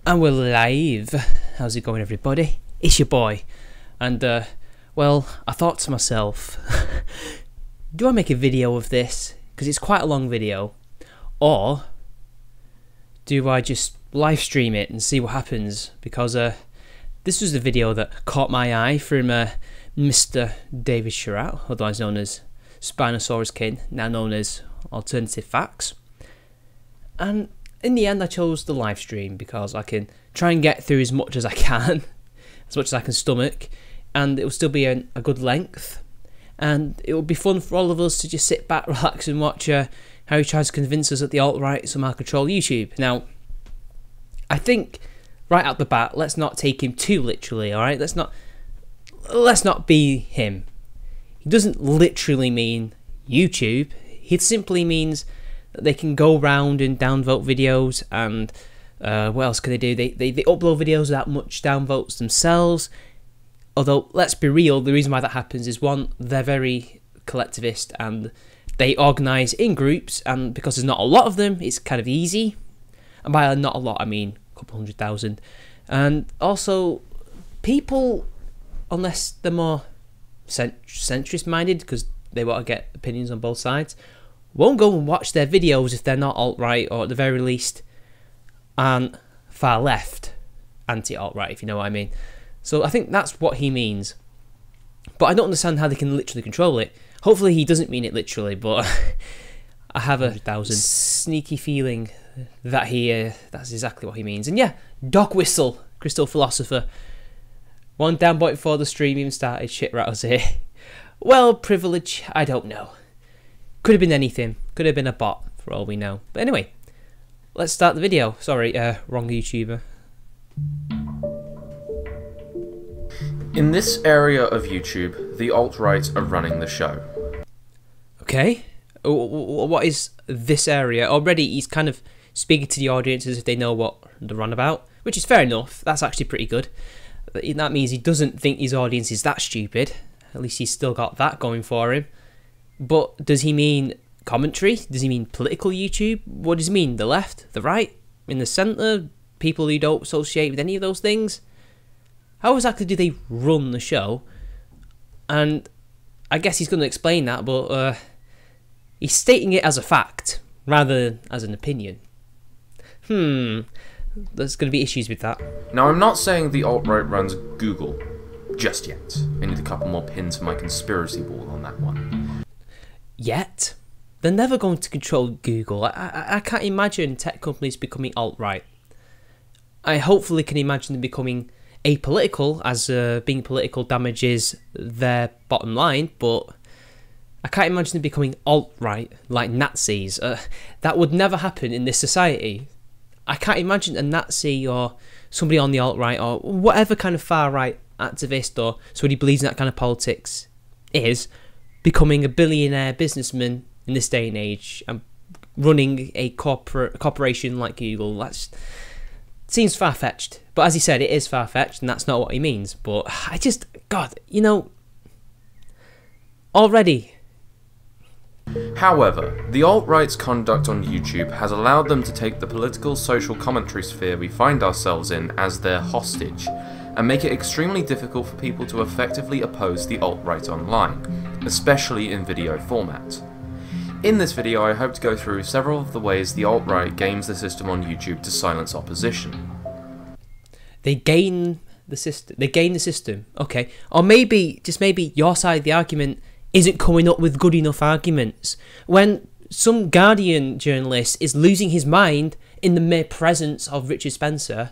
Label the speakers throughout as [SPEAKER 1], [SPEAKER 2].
[SPEAKER 1] And we're live. How's it going, everybody? It's your boy. And, well, I thought to myself, do I make a video of this? Because it's quite a long video. Or do I just live stream it and see what happens? Because this was the video that caught my eye from Mr. David Sherratt, otherwise known as Spinosaurus King, now known as Alternative Facts. And in the end, I chose the live stream because I can try and get through as much as I can, as much as I can stomach, and it will still be a good length. And it will be fun for all of us to just sit back, relax, and watch how he tries to convince us that the alt-right somehow control YouTube. Now, I think right out the bat, let's not take him too literally. All right, let's not be him. He doesn't literally mean YouTube. He simply means that they can go round and downvote videos, and what else can they do? They upload videos without much downvotes themselves. Although, let's be real, the reason why that happens is, one, they're very collectivist and they organise in groups, and because there's not a lot of them, it's kind of easy. And by not a lot, I mean a couple 100,000. And also, people, unless they're more centrist minded, because they want to get opinions on both sides, won't go and watch their videos if they're not alt-right, or at the very least aren't far left, anti-alt-right, if you know what I mean. So I think that's what he means. But I don't understand how they can literally control it. Hopefully he doesn't mean it literally, but I have a sneaky feeling that that's exactly what he means. And yeah, dog whistle, Crystal Philosopher. One down point before the stream even started, shit rattles here. Well, privilege, I don't know. Could have been anything. Could have been a bot, for all we know. But anyway, let's start the video. Sorry, wrong YouTuber.
[SPEAKER 2] In this area of YouTube, the alt-right are running the show.
[SPEAKER 1] Okay. What is this area? Already he's kind of speaking to the audience as if they know what they're on about, which is fair enough. That's actually pretty good. That means he doesn't think his audience is that stupid. At least he's still got that going for him. But does he mean commentary? Does he mean political YouTube? What does he mean? The left? The right? In the centre? People who don't associate with any of those things? How exactly do they run the show? And I guess he's going to explain that, but he's stating it as a fact rather than as an opinion. There's going to be issues with that.
[SPEAKER 2] Now, I'm not saying the alt-right runs Google just yet. I need a couple more pins for my conspiracy ball on that one.
[SPEAKER 1] Yet? They're never going to control Google. I can't imagine tech companies becoming alt-right. I hopefully can imagine them becoming apolitical, as being political damages their bottom line, but I can't imagine them becoming alt-right, like Nazis. That would never happen in this society. I can't imagine a Nazi or somebody on the alt-right or whatever kind of far-right activist or somebody who believes in that kind of politics is becoming a billionaire businessman in this day and age and running a corporation like Google. That seems far-fetched. But as he said, it is far-fetched, and that's not what he means. But I just, God, you know, already.
[SPEAKER 2] However, the alt-right's conduct on YouTube has allowed them to take the political social commentary sphere we find ourselves in as their hostage, and make it extremely difficult for people to effectively oppose the alt-right online, especially in video format. In this video, I hope to go through several of the ways the alt-right games the system on YouTube to silence opposition.
[SPEAKER 1] They gain the system. They gain the system. Okay. Or maybe, just maybe, your side of the argument isn't coming up with good enough arguments. When some Guardian journalist is losing his mind in the mere presence of Richard Spencer,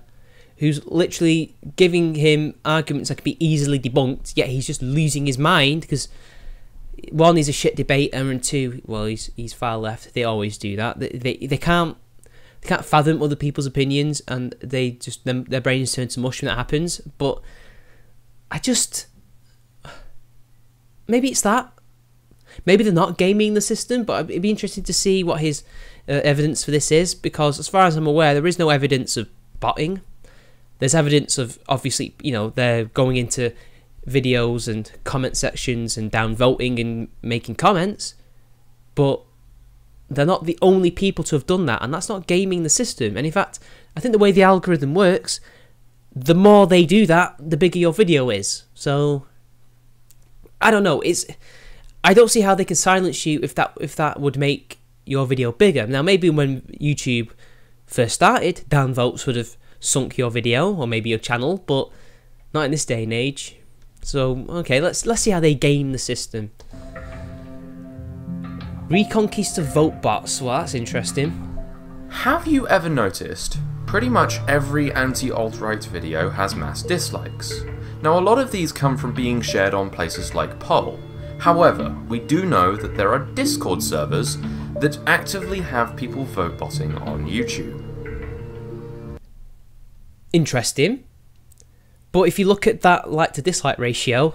[SPEAKER 1] who's literally giving him arguments that can be easily debunked, yet he's just losing his mind because, one, he's a shit debater, and two, well, he's far left. They always do that. They can't fathom other people's opinions, and they just their brains turn to mush when that happens. But maybe it's that. Maybe they're not gaming the system, but it'd be interesting to see what his evidence for this is, because as far as I'm aware, there is no evidence of botting. There's evidence of, obviously, you know, they're going into videos and comment sections and downvoting and making comments, but they're not the only people to have done that, and that's not gaming the system. And in fact, I think the way the algorithm works, the more they do that, the bigger your video is. So I don't know. I don't see how they can silence you if that would make your video bigger. Now, maybe when YouTube first started, downvotes would have sunk your video or maybe your channel, but not in this day and age. So okay, let's see how they game the system. Reconquista vote bots. Well, that's interesting.
[SPEAKER 2] Have you ever noticed? Pretty much every anti-alt-right video has mass dislikes. Now, a lot of these come from being shared on places like Poll. However, we do know that there are Discord servers that actively have people vote botting on YouTube.
[SPEAKER 1] Interesting. But if you look at that like to dislike ratio,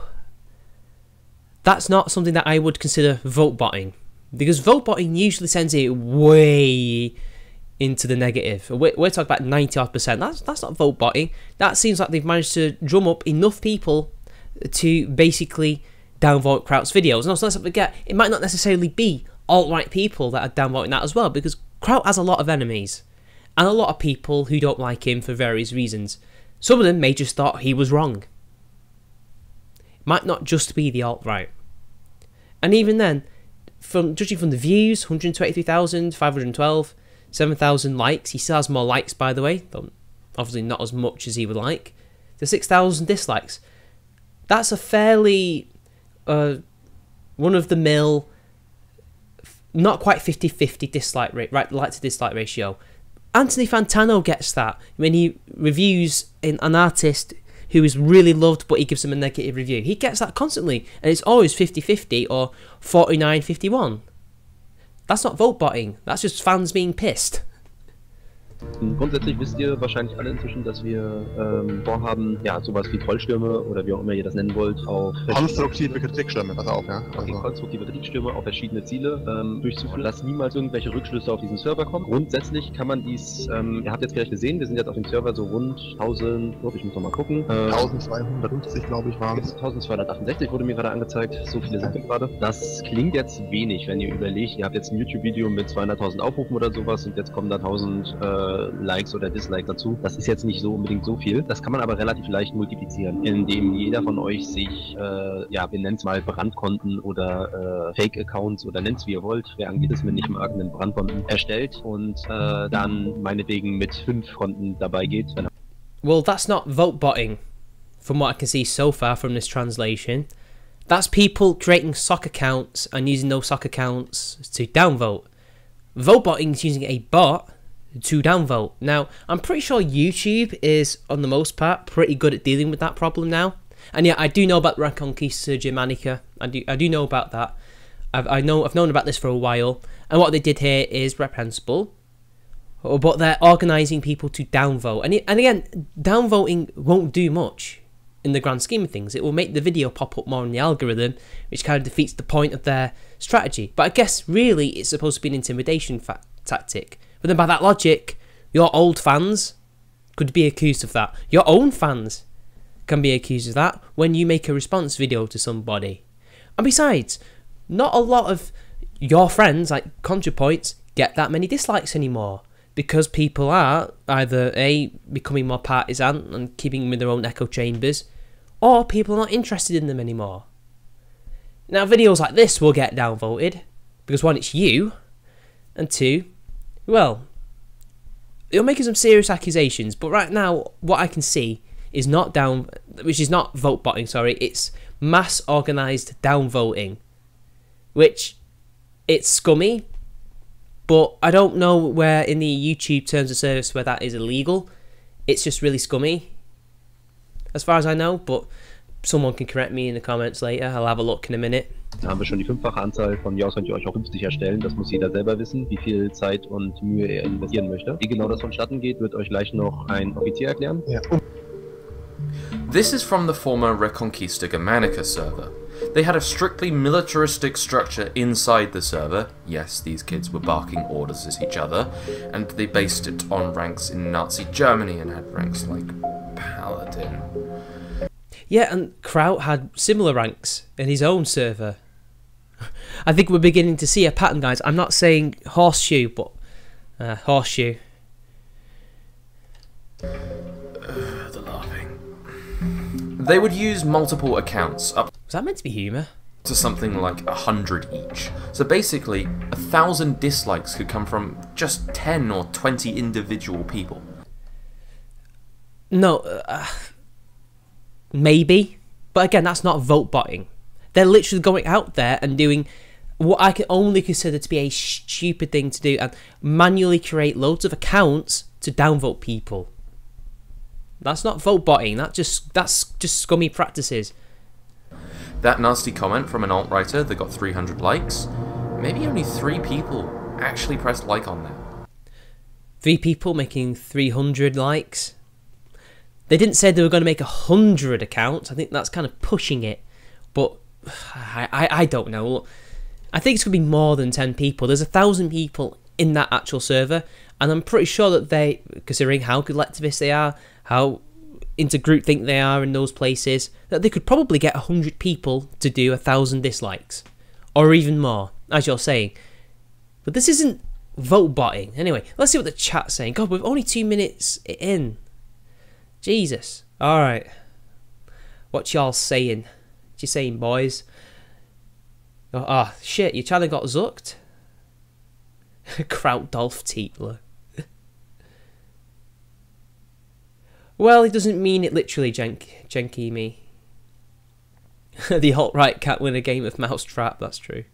[SPEAKER 1] that's not something that I would consider vote botting. Because vote botting usually sends it way into the negative. We're talking about 90%. That's not vote botting. That seems like they've managed to drum up enough people to basically downvote Kraut's videos. And also, let's not forget, it might not necessarily be alt-right people that are downvoting that as well, because Kraut has a lot of enemies and a lot of people who don't like him for various reasons. Some of them may just thought he was wrong. It might not just be the alt-right. And even then, judging from the views, 123,000, 512, 7,000 likes. He still has more likes, by the way, though obviously not as much as he would like. The 6,000 dislikes. That's a fairly run-of-the-mill, not quite 50-50 dislike rate, right? Like to dislike ratio. Anthony Fantano gets that when he reviews an artist who is really loved, but he gives them a negative review. He gets that constantly, and it's always 50-50 or 49-51. That's not vote botting. That's just fans being pissed.
[SPEAKER 3] Grundsätzlich wisst ihr wahrscheinlich alle inzwischen, dass wir vorhaben, ja, sowas wie Trollstürme oder wie auch immer ihr das nennen wollt, auf
[SPEAKER 4] konstruktive Kritikstürme, pass auf, ja.
[SPEAKER 3] Okay, konstruktive Kritikstürme auf verschiedene Ziele durchzuführen, dass niemals irgendwelche Rückschlüsse auf diesen Server kommen. Grundsätzlich kann man dies, ihr habt jetzt gleich gesehen, wir sind jetzt auf dem Server so rund 1000, ich muss noch mal gucken.
[SPEAKER 4] 1250, glaube ich, waren es.
[SPEAKER 3] 1268 wurde mir gerade angezeigt, so viele sind wir gerade. Das klingt jetzt wenig, wenn ihr überlegt, ihr habt jetzt ein YouTube-Video mit 200.000 Aufrufen oder sowas und jetzt kommen da 1000 Likes oder Dislikes dazu. Das ist jetzt nicht so unbedingt so viel. Das kann man aber relativ leicht multiplizieren, indem jeder von euch sich, ja, wir nennen es mal Brandkonten oder Fake-Accounts oder nennt es wie ihr wollt, wer Anglizismen nicht mag, einen Brandkonten erstellt und dann meinetwegen mit 5 Konten dabei geht.
[SPEAKER 1] Well, that's not vote botting, from what I can see so far from this translation. That's people creating sock accounts and using those sock accounts to downvote. Vote botting is using a bot to downvote. Now, I'm pretty sure YouTube is, on the most part, pretty good at dealing with that problem now. And yeah, I do know about Reconquista Anika. I do know about that. I've known about this for a while. And what they did here is reprehensible. But they're organising people to downvote. And again, downvoting won't do much in the grand scheme of things. It will make the video pop up more in the algorithm, which kind of defeats the point of their strategy. But I guess really it's supposed to be an intimidation tactic. But then by that logic, your old fans could be accused of that. Your own fans can be accused of that when you make a response video to somebody. And besides, not a lot of your friends, like ContraPoints, get that many dislikes anymore. Because people are either A, becoming more partisan and keeping them in their own echo chambers, or people are not interested in them anymore. Now, videos like this will get downvoted, because one, it's you, and two, well, you're making some serious accusations, but right now, what I can see is not which is not vote botting, sorry, it's mass organised downvoting, which, it's scummy, but I don't know where in the YouTube terms of service where that is illegal. It's just really scummy, as far as I know, but someone can correct me in the comments later. I'll have a look in a minute.
[SPEAKER 3] Da haben wir schon die 5-fache Anzahl. Von mir aus könnt ihr euch auch 50 erstellen. Das muss jeder selber wissen, wie viel Zeit und Mühe er investieren möchte. Wie genau das vonstatten geht, wird euch gleich noch ein Offizier erklären.
[SPEAKER 4] Ja.
[SPEAKER 2] This is from the former Reconquista Anika server. They had a strictly militaristic structure inside the server. Yes, these kids were barking orders at each other, and they based it on ranks in Nazi Germany and had ranks like Paladin.
[SPEAKER 1] Yeah, and Kraut had similar ranks in his own server. I think we're beginning to see a pattern, guys. I'm not saying horseshoe, but horseshoe.
[SPEAKER 2] The laughing. They would use multiple accounts, up
[SPEAKER 1] Was that meant to be humour?
[SPEAKER 2] to something like 100 each. So basically, 1,000 dislikes could come from just 10 or 20 individual people.
[SPEAKER 1] No, maybe. But again, that's not vote botting. They're literally going out there and doing what I can only consider to be a stupid thing to do and manually create loads of accounts to downvote people. That's not vote botting. That's just scummy practices.
[SPEAKER 2] That nasty comment from an alt-writer that got 300 likes, maybe only 3 people actually pressed like on that.
[SPEAKER 1] 3 people making 300 likes. They didn't say they were going to make 100 accounts. I think that's kind of pushing it. But I don't know. I think it's going to be more than 10 people. There's 1,000 people in that actual server. And I'm pretty sure that they, considering how collectivist they are, how into groupthink they are in those places, that they could probably get 100 people to do 1,000 dislikes. Or even more, as you're saying. But this isn't vote botting. Anyway, let's see what the chat's saying. God, we're only 2 minutes in. Jesus. Alright. What y'all saying? What you saying, boys? Oh, shit, your channel got zucked? Krautdolf Tietler. Well, it doesn't mean it literally, Jenky me. The alt-right can't win a game of Mousetrap, that's true.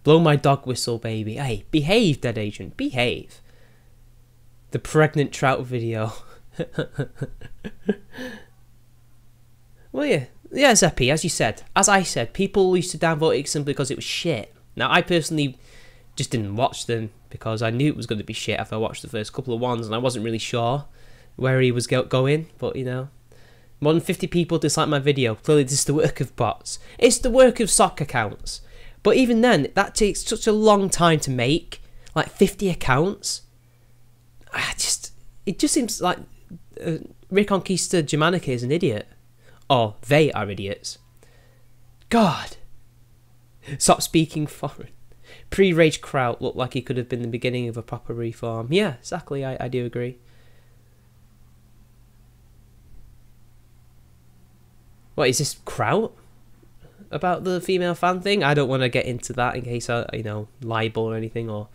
[SPEAKER 1] Blow my dog whistle, baby. Hey, behave, dead agent, behave. The pregnant trout video. Well, yeah, Zeppy, as you said. As I said, people used to downvote it simply because it was shit. Now, I personally just didn't watch them because I knew it was going to be shit after I watched the first couple of ones and I wasn't really sure where he was going, but you know. More than 50 people dislike my video. Clearly this is the work of bots. It's the work of sock accounts. But even then, that takes such a long time to make. Like 50 accounts. It just seems like Reconquista Germanica is an idiot. Or they are idiots. God. Stop speaking foreign. Pre-Rage Kraut looked like he could have been the beginning of a proper reform. Yeah, exactly, I do agree. What, is this Kraut? About the female fan thing? I don't want to get into that in case I, libel or anything, or...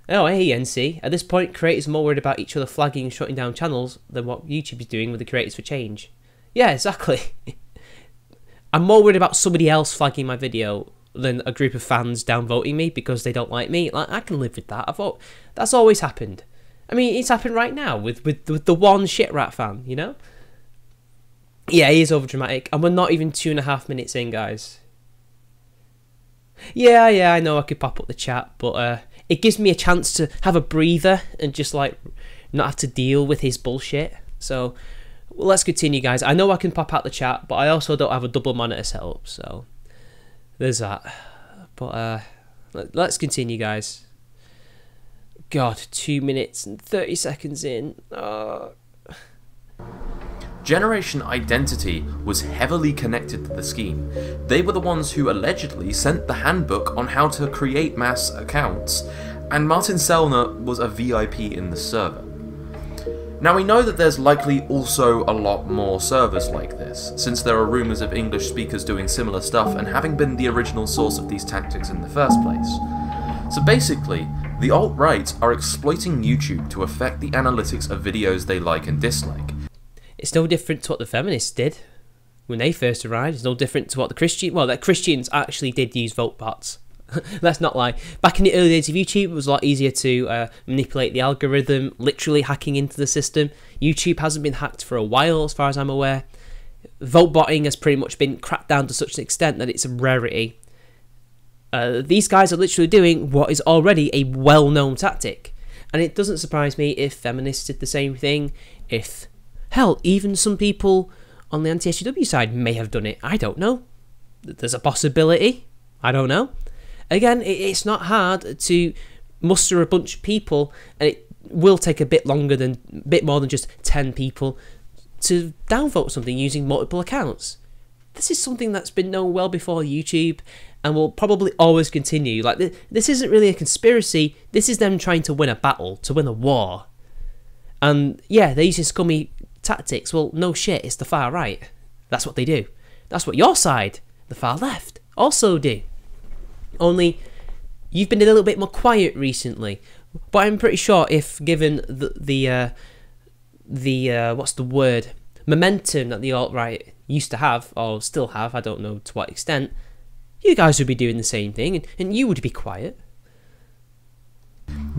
[SPEAKER 1] Oh, hey, NC. At this point, creators are more worried about each other flagging and shutting down channels than what YouTube is doing with the Creators for Change. Yeah, exactly. I'm more worried about somebody else flagging my video than a group of fans downvoting me because they don't like me. Like, I can live with that. I thought that's always happened. I mean, it's happened right now with the one shit rat fan, you know? Yeah, he is overdramatic, and we're not even 2.5 minutes in, guys. Yeah, I know I could pop up the chat, but it gives me a chance to have a breather and just, like, not have to deal with his bullshit. So, well, let's continue, guys. I know I can pop out the chat, but I also don't have a double monitor set up, so there's that. But let's continue, guys. God, 2 minutes and 30 seconds in.
[SPEAKER 2] Generation Identity was heavily connected to the scheme. They were the ones who allegedly sent the handbook on how to create mass accounts, and Martin Sellner was a VIP in the server. Now we know that there's likely also a lot more servers like this, since there are rumours of English speakers doing similar stuff and having been the original source of these tactics in the first place. So basically, the alt-right are exploiting YouTube to affect the analytics of videos they like and dislike.
[SPEAKER 1] It's no different to what the feminists did when they first arrived. It's no different to what the Christians actually did use vote bots. Let's not lie. Back in the early days of YouTube, it was a lot easier to manipulate the algorithm, literally hacking into the system. YouTube hasn't been hacked for a while, as far as I'm aware. Vote botting has pretty much been cracked down to such an extent that it's a rarity. These guys are literally doing what is already a well-known tactic. And it doesn't surprise me if feminists did the same thing, if... Hell, even some people on the anti-SJW side may have done it. I don't know. There's a possibility. I don't know. Again, it's not hard to muster a bunch of people, and it will take a bit more than just 10 people to downvote something using multiple accounts. this is something that's been known well before YouTube and will probably always continue. Like, this isn't really a conspiracy. This is them trying to win a battle, to win a war. And yeah, they're using scummy tactics. Well, no shit, it's the far right. That's what they do. That's what your side, the far left, also do. Only you've been a little bit more quiet recently. But I'm pretty sure if given the what's the word, momentum that the alt-right used to have, or still have, I don't know to what extent, you guys would be doing the same thing, and you would be quiet.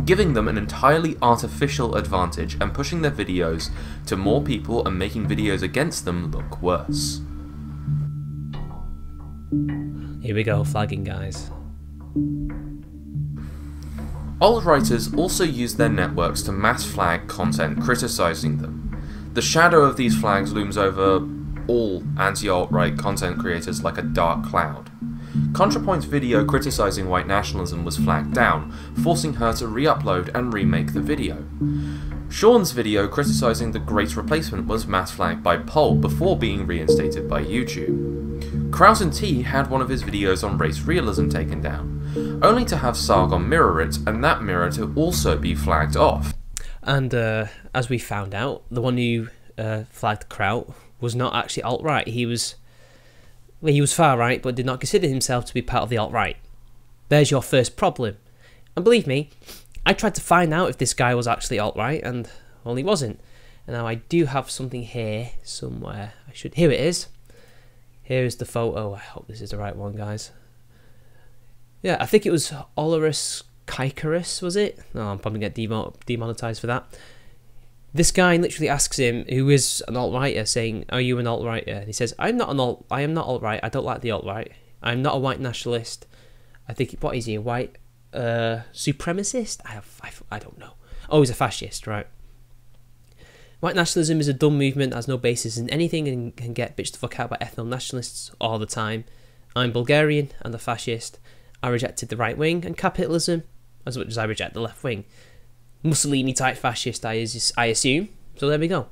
[SPEAKER 2] Giving them an entirely artificial advantage and pushing their videos to more people and making videos against them look worse.
[SPEAKER 1] Here we go, flagging guys.
[SPEAKER 2] Alt-righters also use their networks to mass flag content criticising them. The shadow of these flags looms over all anti-alt-right content creators like a dark cloud. ContraPoint's video criticising white nationalism was flagged down, forcing her to re-upload and remake the video. Sean's video criticising the Great Replacement was mass flagged by Poll before being reinstated by YouTube. Kraus and T had one of his videos on race realism taken down, only to have Sargon mirror it and that mirror to also be flagged off.
[SPEAKER 1] And as we found out, the one who flagged Kraut was not actually alt-right. He was far-right, but did not consider himself to be part of the alt-right. There's your first problem. And believe me, I tried to find out if this guy was actually alt-right, and well, he wasn't. And now I do have something here somewhere. Here it is. Here is the photo. I hope this is the right one, guys. Yeah, I think it was Olorus Kaikarus, was it? No, I'm probably going to get demonetized for that. This guy literally asks him, who is an alt-righter, saying, "Are you an alt-righter?" And he says, I am not alt-right. I don't like the alt-right. I'm not a white nationalist. I think, what is he, a white supremacist? I don't know. Oh, he's a fascist, right? White nationalism is a dumb movement, has no basis in anything, and can get bitched the fuck out by ethno-nationalists all the time. I'm Bulgarian and a fascist. I rejected the right wing and capitalism as much as I reject the left wing. Mussolini type fascist, I assume. So there we go.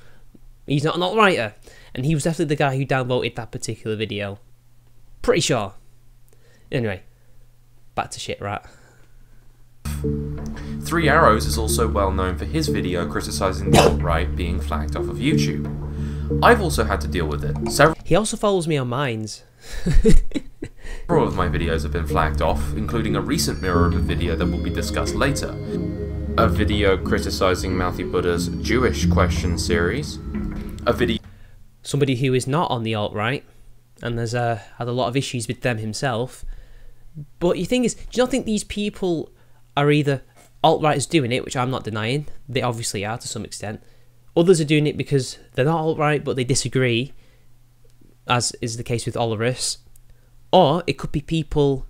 [SPEAKER 1] He's not an alt-righter, and he was definitely the guy who downvoted that particular video. Pretty sure. Anyway, back to shit rat.
[SPEAKER 2] Three Arrows is also well known for his video criticising the alt-right being flagged off of YouTube. I've also had to deal with it.
[SPEAKER 1] He also follows me on Minds.
[SPEAKER 2] Several of my videos have been flagged off, including a recent mirror of a video that will be discussed later. A video criticising Mouthy Buddha's Jewish question series. A video...
[SPEAKER 1] Somebody who is not on the alt-right, and has had a lot of issues with them himself. But the thing is, do you not think these people are either alt-righters doing it, which I'm not denying, they obviously are to some extent. Others are doing it because they're not alt-right, but they disagree, as is the case with Olorus. Or it could be people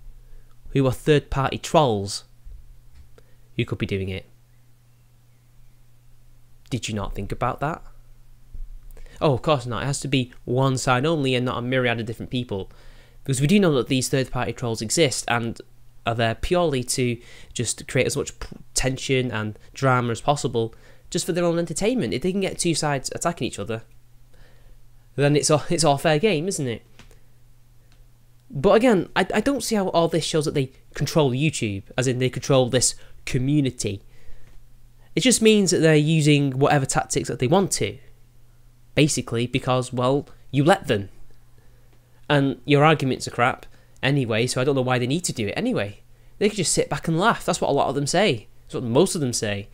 [SPEAKER 1] who are third-party trolls who could be doing it. Did you not think about that? Oh, of course not. It has to be one side only and not a myriad of different people. Because we do know that these third-party trolls exist and are there purely to just create as much tension and drama as possible, just for their own entertainment. If they can get two sides attacking each other, then it's all fair game, isn't it? But again, I don't see how all this shows that they control YouTube, as in they control this community. It just means that they're using whatever tactics that they want to, basically because, well, you let them. And your arguments are crap anyway, so I don't know why they need to do it anyway. They could just sit back and laugh. That's what a lot of them say. That's what most of them say.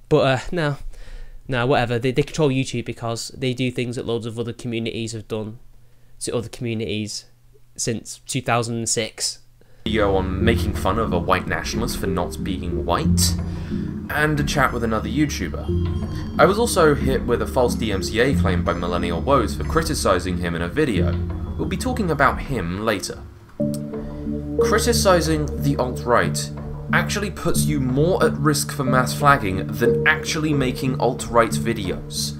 [SPEAKER 1] But no, whatever. They control YouTube because they do things that loads of other communities have done to other communities since 2006.
[SPEAKER 2] Video on making fun of a white nationalist for not being white, and a chat with another YouTuber. I was also hit with a false DMCA claim by Millennial Woes for criticising him in a video. We'll be talking about him later. Criticising the alt-right actually puts you more at risk for mass flagging than actually making alt-right videos.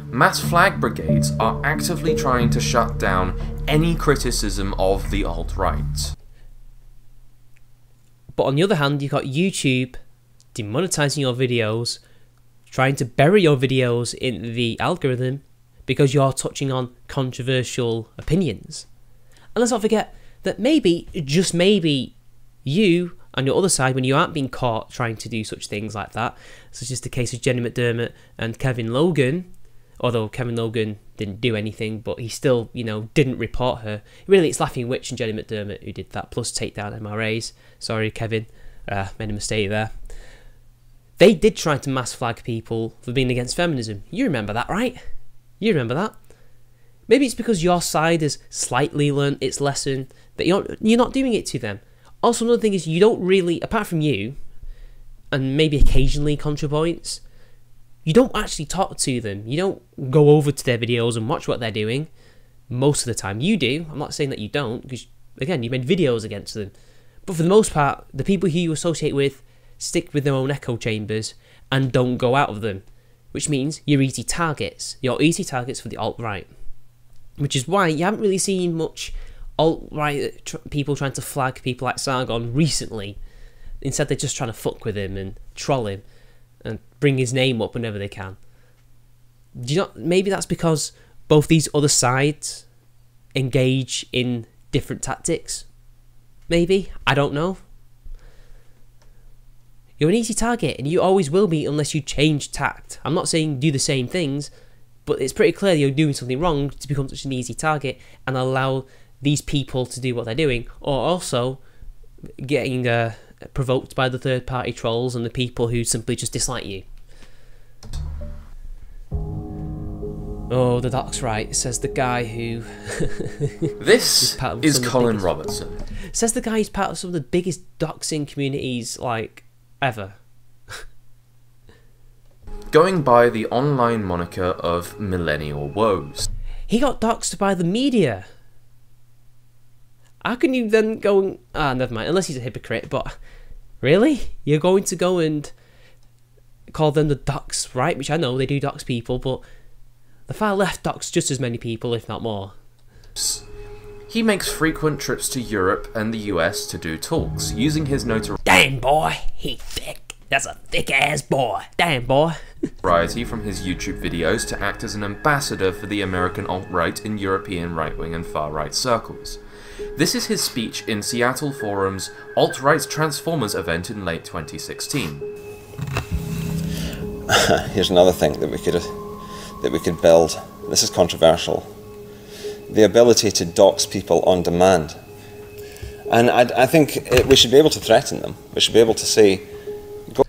[SPEAKER 2] Mass flag brigades are actively trying to shut down any criticism of the alt-right.
[SPEAKER 1] But on the other hand, you've got YouTube demonetizing your videos, trying to bury your videos in the algorithm because you're touching on controversial opinions. And let's not forget that maybe, just maybe, you on your other side, when you aren't being caught trying to do such things like that, such as the case of Jenny McDermott and Kevin Logan, although Kevin Logan didn't do anything, but he still, you know, didn't report her. Really, it's Laughing Witch and Jenny McDermott who did that, plus take down MRAs. Sorry, Kevin, made a mistake there. They did try to mass flag people for being against feminism. You remember that, right? You remember that? Maybe it's because your side has slightly learned its lesson that you're not doing it to them. Also, another thing is you don't really, apart from you, and maybe occasionally ContraPoints, you don't actually talk to them. You don't go over to their videos and watch what they're doing most of the time. You do. I'm not saying that you don't, because, again, you made videos against them. But for the most part, the people who you associate with stick with their own echo chambers and don't go out of them, which means you're easy targets. You're easy targets for the alt-right, which is why you haven't really seen much alt-right people trying to flag people like Sargon recently. Instead, they're just trying to fuck with him and troll him and bring his name up whenever they can. Do you know, maybe that's because both these other sides engage in different tactics. Maybe, I don't know. You're an easy target, and you always will be unless you change tact. I'm not saying do the same things, but it's pretty clear you're doing something wrong to become such an easy target and allow these people to do what they're doing, or also getting provoked by the third-party trolls and the people who simply just dislike you. Oh, the doc's right, says the guy who...
[SPEAKER 2] This is Colin Robertson.
[SPEAKER 1] Says the guy who's part of some of the biggest doxing communities, like, ever.
[SPEAKER 2] Going by the online moniker of Millennial Woes.
[SPEAKER 1] He got doxed by the media. How can you then go and... Ah, never mind, unless he's a hypocrite, but... Really? You're going to go and call them the docs, right? Which I know, they do dox people, but the far left dox just as many people, if not more.
[SPEAKER 2] He makes frequent trips to Europe and the US to do talks, using his notoriety...
[SPEAKER 1] Damn, boy, he thick. That's a thick-ass boy. Damn, boy.
[SPEAKER 2] ...variety from his YouTube videos to act as an ambassador for the American alt-right in European right-wing and far-right circles. This is his speech in Seattle Forum's Alt-Right Transformers event in late 2016.
[SPEAKER 5] Here's another thing that we could build. This is controversial. The ability to dox people on demand. And I think we should be able to threaten them. We should be able to say... Go.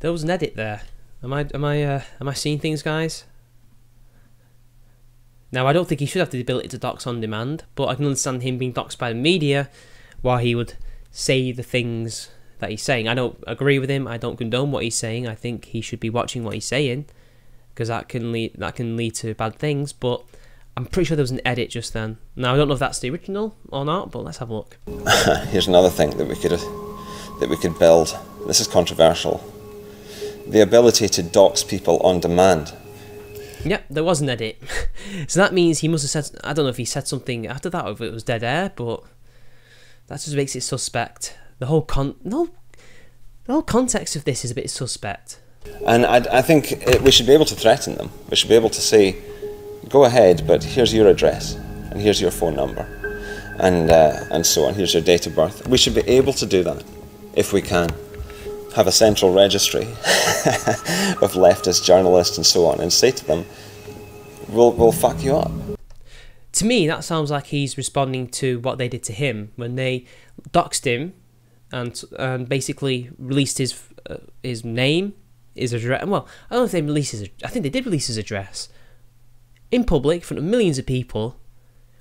[SPEAKER 1] There was an edit there. Am I seeing things, guys? Now, I don't think he should have the ability to dox on demand, but I can understand him being doxed by the media while he would say the things that he's saying. I don't agree with him. I don't condone what he's saying. I think he should be watching what he's saying, because that can lead to bad things, but I'm pretty sure there was an edit just then. Now, I don't know if that's the original or not, but let's have a look.
[SPEAKER 5] Here's another thing that we could build. This is controversial. The ability to dox people on demand.
[SPEAKER 1] Yep, there was an edit. So that means he must have said... I don't know if he said something after that or if it was dead air, but that just makes it suspect. The whole context of this is a bit suspect.
[SPEAKER 5] And I think we should be able to threaten them. We should be able to say, go ahead, but here's your address, and here's your phone number, and so on. Here's your date of birth. We should be able to do that, if we can. Have a central registry of leftist journalists and so on, and say to them, we'll fuck you up.
[SPEAKER 1] To me, that sounds like he's responding to what they did to him when they doxed him and basically released his name, his address. Well, I don't know if they released his... I think they did release his address in public in front of millions of people,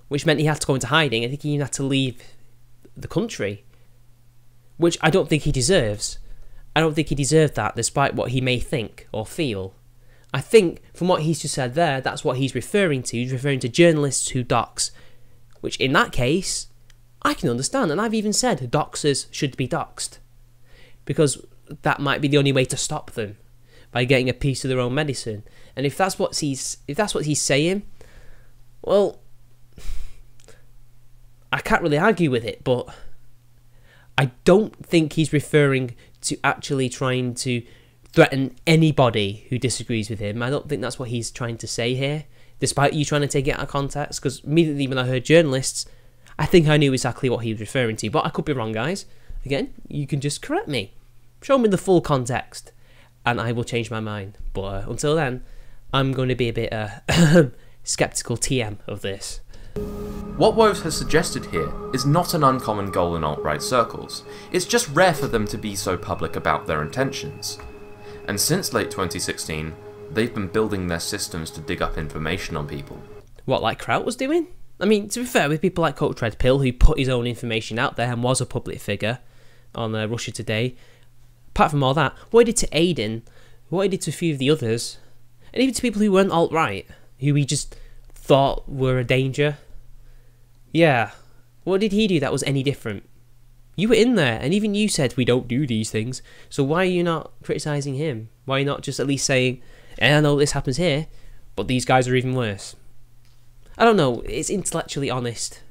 [SPEAKER 1] which meant he had to go into hiding. I think he even had to leave the country, which I don't think he deserves. I don't think he deserved that, despite what he may think or feel. I think, from what he's just said there, that's what he's referring to. He's referring to journalists who dox, which in that case, I can understand. And I've even said doxers should be doxed, because that might be the only way to stop them, by getting a piece of their own medicine. And if that's what he's saying, well, I can't really argue with it, but I don't think he's referring to actually trying to threaten anybody who disagrees with him. I don't think that's what he's trying to say here, despite you trying to take it out of context, because immediately when I heard journalists, I think I knew exactly what he was referring to, but I could be wrong, guys. Again, you can just correct me. Show me the full context, and I will change my mind. But until then, I'm going to be a bit skeptical TM of this.
[SPEAKER 2] What Woves has suggested here is not an uncommon goal in alt-right circles. It's just rare for them to be so public about their intentions. And since late 2016, they've been building their systems to dig up information on people.
[SPEAKER 1] What, like Kraut was doing? I mean, to be fair, with people like Coach Red Pill, who put his own information out there and was a public figure on Russia Today, apart from all that, what he did to Aiden, what he did to a few of the others, and even to people who weren't alt-right, who he just thought were a danger. Yeah, what did he do that was any different? You were in there, and even you said, we don't do these things, so why are you not criticising him? Why are you not just at least saying, I know this happens here, but these guys are even worse? I don't know, it's intellectually honest.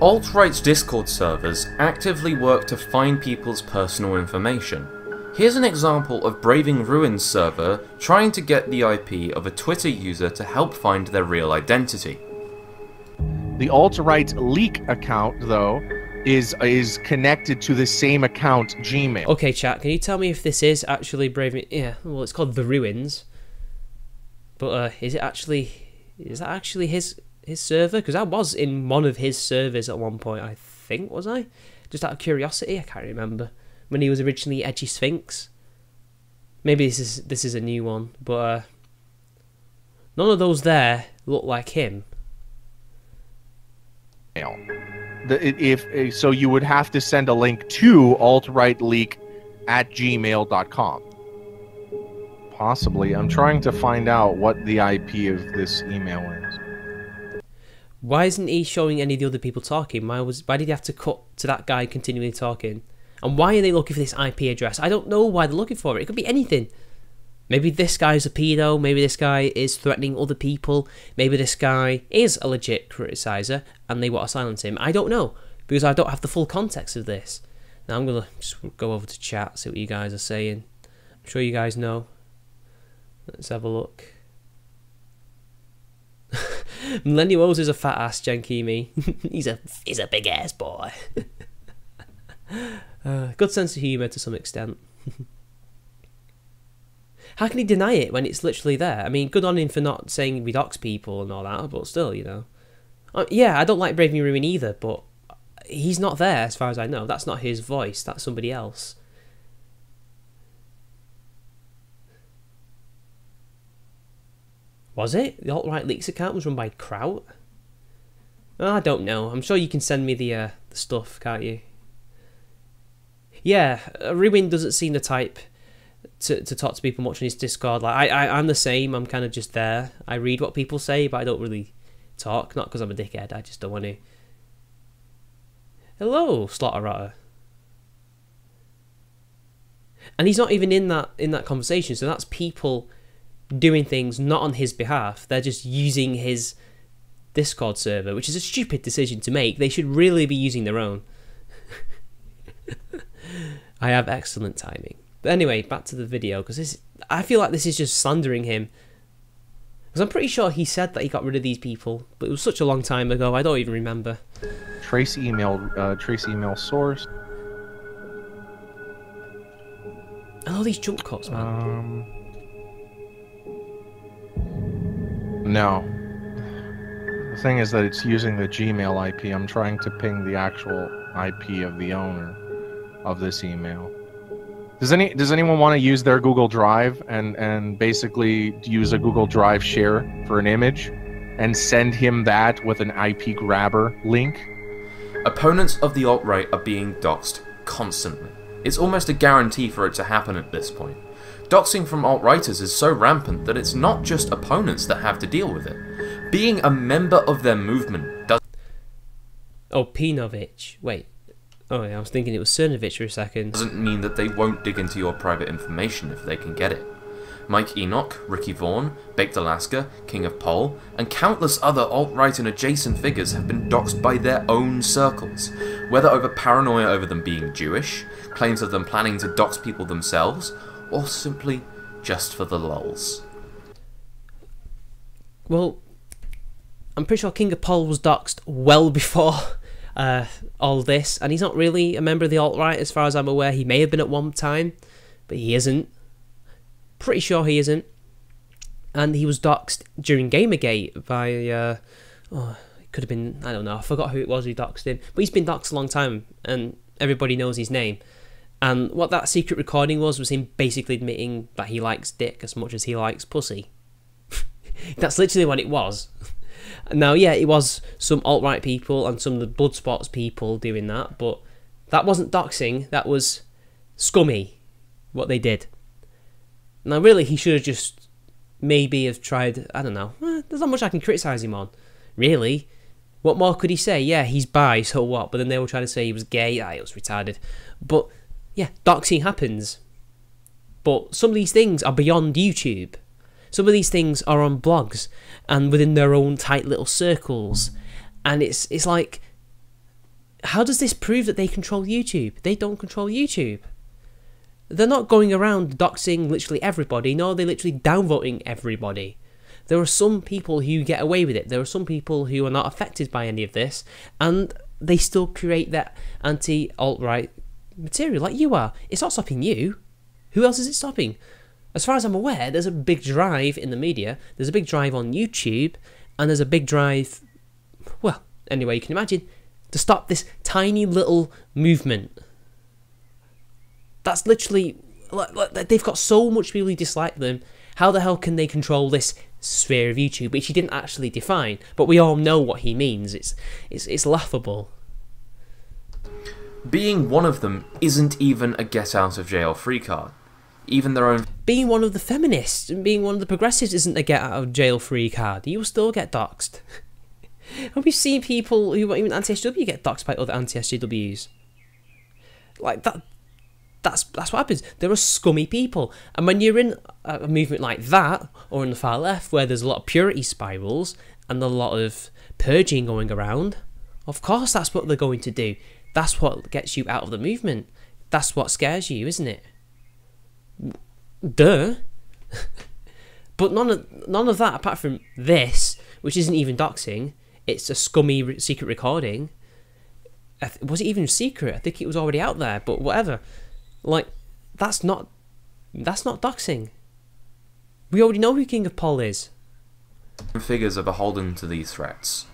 [SPEAKER 2] Alt-right's Discord servers actively work to find people's personal information. Here's an example of Braving Ruins server trying to get the IP of a Twitter user to help find their real identity.
[SPEAKER 6] The alt-right leak account, though, is connected to the same account, Gmail.
[SPEAKER 1] Okay, chat, can you tell me if this is actually Braving... Yeah, well, it's called The Ruins. But is that actually his server? Because I was in one of his servers at one point, I think, was I? Just out of curiosity, I can't remember. When he was originally Edgy Sphinx. Maybe this is a new one, but none of those there look like him.
[SPEAKER 6] So you would have to send a link to altrightleak@gmail.com. Possibly. I'm trying to find out what the IP of this email is.
[SPEAKER 1] Why isn't he showing any of the other people talking? Why did he have to cut to that guy continually talking? And why are they looking for this IP address? I don't know why they're looking for it. It could be anything. Maybe this guy's a pedo. Maybe this guy is threatening other people. Maybe this guy is a legit criticizer and they want to silence him. I don't know, because I don't have the full context of this. Now I'm going to just go over to chat, see what you guys are saying. I'm sure you guys know. Let's have a look. Millennial O's is a fat ass, Jankimi. he's a big ass boy. Good sense of humour to some extent. How can he deny it when it's literally there? I mean, good on him for not saying we dox people and all that, but still, you know. Yeah, I don't like Braving Ruin either, but he's not there as far as I know. That's not his voice, that's somebody else. Was it? The alt-right leaks account was run by Kraut? Oh, I don't know. I'm sure you can send me the stuff, can't you? Yeah, Ruin doesn't seem the type to talk to people much on his Discord. Like I'm the same. I'm kind of just there. I read what people say, but I don't really talk. Not because I'm a dickhead. I just don't want to. Hello, Slaughter Rotter. And he's not even in that conversation. So that's people doing things not on his behalf. They're just using his Discord server, which is a stupid decision to make. They should really be using their own. I have excellent timing. But anyway, back to the video, because I feel like this is just slandering him. Because I'm pretty sure he said that he got rid of these people, but it was such a long time ago, I don't even remember.
[SPEAKER 6] Trace email source.
[SPEAKER 1] And all these jump cuts, man.
[SPEAKER 6] No. The thing is that it's using the Gmail IP. I'm trying to ping the actual IP of the owner of this email. Does anyone want to use their Google Drive and basically use a Google Drive share for an image and send him that with an IP grabber link?
[SPEAKER 2] Opponents of the alt-right are being doxed constantly. It's almost a guarantee for it to happen at this point. Doxing from alt-righters is so rampant that it's not just opponents that have to deal with it. Being a member of their movement does...
[SPEAKER 1] Oh, Pinovich. Wait. Oh, yeah, I was thinking it was Cernovich for a second.
[SPEAKER 2] Doesn't mean that they won't dig into your private information if they can get it. Mike Enoch, Ricky Vaughan, Baked Alaska, King of Pole, and countless other alt-right and adjacent figures have been doxed by their own circles, whether over paranoia over them being Jewish, claims of them planning to dox people themselves, or simply just for the lulz.
[SPEAKER 1] Well, I'm pretty sure King of Pol was doxxed well before all this, and he's not really a member of the alt-right as far as I'm aware. He may have been at one time, but he isn't. Pretty sure he isn't. And he was doxxed during Gamergate by, it could have been, I don't know, I forgot who it was who doxxed him, but he's been doxxed a long time, and everybody knows his name. And what that secret recording was him basically admitting that he likes dick as much as he likes pussy. That's literally what it was. Now, yeah, it was some alt-right people and some of the Bloodspots people doing that, but that wasn't doxing, that was scummy, what they did. Now, really, he should have just maybe have tried, I don't know, there's not much I can criticise him on, really. What more could he say? Yeah, he's bi, so what? But then they were trying to say he was gay, it was retarded. But, yeah, doxing happens. But some of these things are beyond YouTube. Some of these things are on blogs and within their own tight little circles. And it's like, how does this prove that they control YouTube? They don't control YouTube. They're not going around doxing literally everybody. No, they're literally downvoting everybody. There are some people who get away with it. There are some people who are not affected by any of this. And they still create that anti-alt-right material like you are. It's not stopping you. Who else is it stopping? As far as I'm aware, there's a big drive in the media, there's a big drive on YouTube, and there's a big drive, well, anyway, you can imagine, to stop this tiny little movement. That's literally, they've got so much people who dislike them, how the hell can they control this sphere of YouTube, which he didn't actually define, but we all know what he means, it's laughable.
[SPEAKER 2] Being one of them isn't even a get-out-of-jail-free card. Even their own...
[SPEAKER 1] Being one of the feminists and being one of the progressives isn't a get-out-of-jail-free card. You will still get doxxed. And we've seen people who weren't even anti-SJW get doxxed by other anti-SJWs. Like, that's what happens. There are scummy people. And when you're in a movement like that, or in the far left, where there's a lot of purity spirals and a lot of purging going around, of course that's what they're going to do. That's what gets you out of the movement. That's what scares you, isn't it? Duh. But none of that, apart from this, which isn't even doxing, it's a scummy secret recording. Was it even secret? I think it was already out there, but whatever. Like, that's not doxing. We already know who King of Pol is.
[SPEAKER 2] Figures are beholden to these threats.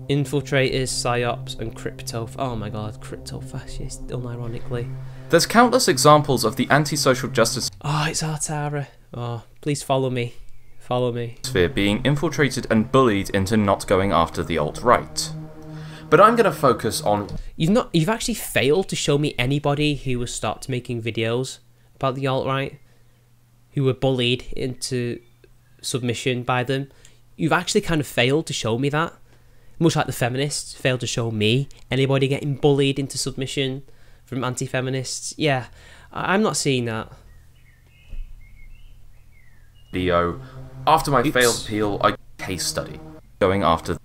[SPEAKER 1] Infiltrators, psyops, and crypto... Oh my god, crypto-fascist, unironically.
[SPEAKER 2] There's countless examples of the anti-social justice...
[SPEAKER 1] Oh, it's Artara. Oh, please follow me. Follow me.
[SPEAKER 2] ...sphere being infiltrated and bullied into not going after the alt-right. But I'm going to focus on...
[SPEAKER 1] You've actually failed to show me anybody who was stopped making videos about the alt-right, who were bullied into submission by them. You've actually kind of failed to show me that. Much like the feminists failed to show me anybody getting bullied into submission from anti-feminists. Yeah, I'm not seeing that.
[SPEAKER 2] Video. After my failed appeal, I case study. Going after...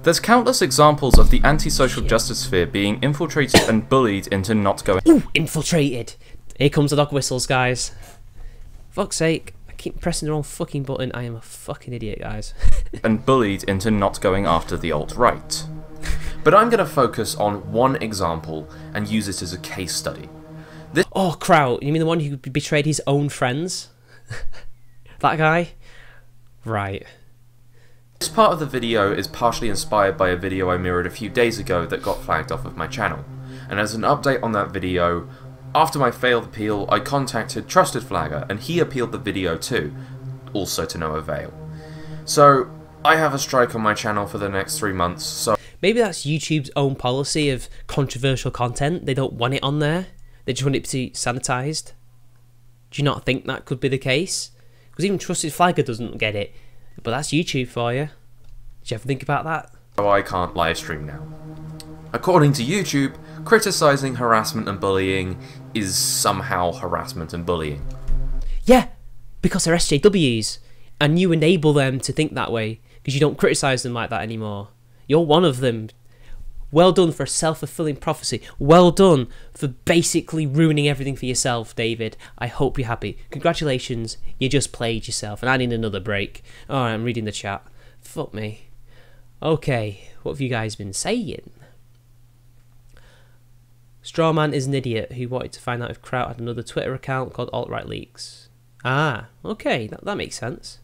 [SPEAKER 2] There's countless examples of the anti-social justice sphere being infiltrated and bullied into not going...
[SPEAKER 1] Ooh, infiltrated! Here comes the dog whistles, guys. Fuck's sake. I keep pressing the wrong fucking button. I am a fucking idiot, guys.
[SPEAKER 2] And bullied into not going after the alt-right. But I'm going to focus on one example and use it as a case study.
[SPEAKER 1] Oh, Kraut. You mean the one who betrayed his own friends? That guy? Right.
[SPEAKER 2] This part of the video is partially inspired by a video I mirrored a few days ago that got flagged off of my channel. And as an update on that video, after my failed appeal, I contacted Trusted Flagger and he appealed the video too, also to no avail. So, I have a strike on my channel for the next 3 months, so...
[SPEAKER 1] Maybe that's YouTube's own policy of controversial content. They don't want it on there. They just want it to be sanitised. Do you not think that could be the case? Because even Trusted Flagger doesn't get it. But that's YouTube for you. Did you ever think about that?
[SPEAKER 2] So I can't livestream now. According to YouTube, criticising harassment and bullying is somehow harassment and bullying.
[SPEAKER 1] Yeah, because they're SJWs. And you enable them to think that way. Because you don't criticise them like that anymore. You're one of them. Well done for a self-fulfilling prophecy. Well done for basically ruining everything for yourself, David. I hope you're happy. Congratulations, you just played yourself, and I need another break. Alright, I'm reading the chat. Fuck me. Okay, what have you guys been saying? Strawman is an idiot who wanted to find out if Kraut had another Twitter account called Alt-Right Leaks. Ah, okay, that makes sense.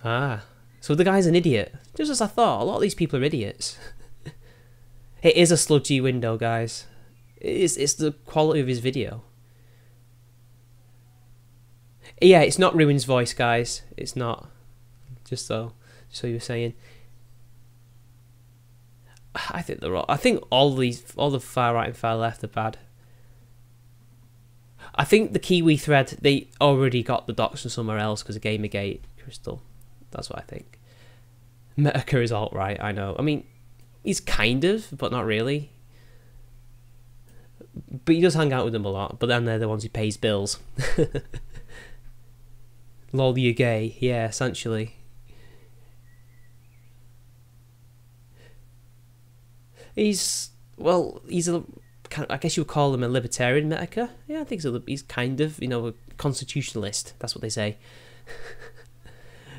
[SPEAKER 1] Ah, so the guy's an idiot. Just as I thought, a lot of these people are idiots. It is a sludgy window, guys. It's the quality of his video. Yeah, it's not Ruin's voice, guys. It's not. Just so you were saying. I think they're all. I think all the far right and far left are bad. I think the Kiwi thread, they already got the docs from somewhere else because of Gamergate, Crystal. That's what I think. MITCH is alt-right, I know. I mean, he's kind of, but not really. But he does hang out with them a lot, but then they're the ones who pays bills. Lol, you're gay. Yeah, essentially. He's a kind of, I guess you would call him a libertarian, MITCH. Yeah, I think so. He's kind of, you know, a constitutionalist. That's what they say.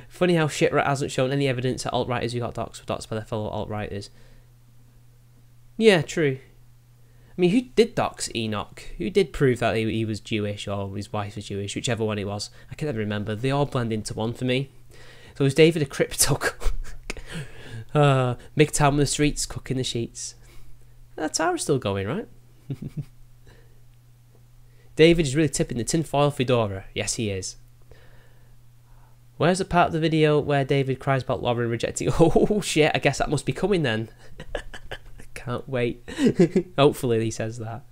[SPEAKER 1] Funny how Shitrat hasn't shown any evidence that alt-righters who got doxed by their fellow alt-righters. Yeah, true. I mean, who did dox Enoch? Who did prove that he was Jewish or his wife was Jewish? Whichever one it was. I can never remember. They all blend into one for me. So was David a crypto cook? MGTOW on the streets, cooking the sheets. That tower's still going, right? David is really tipping the tinfoil fedora. Yes, he is. Where's the part of the video where David cries about Lauren rejecting? Oh shit, I guess that must be coming then. Can't wait. Hopefully he says that.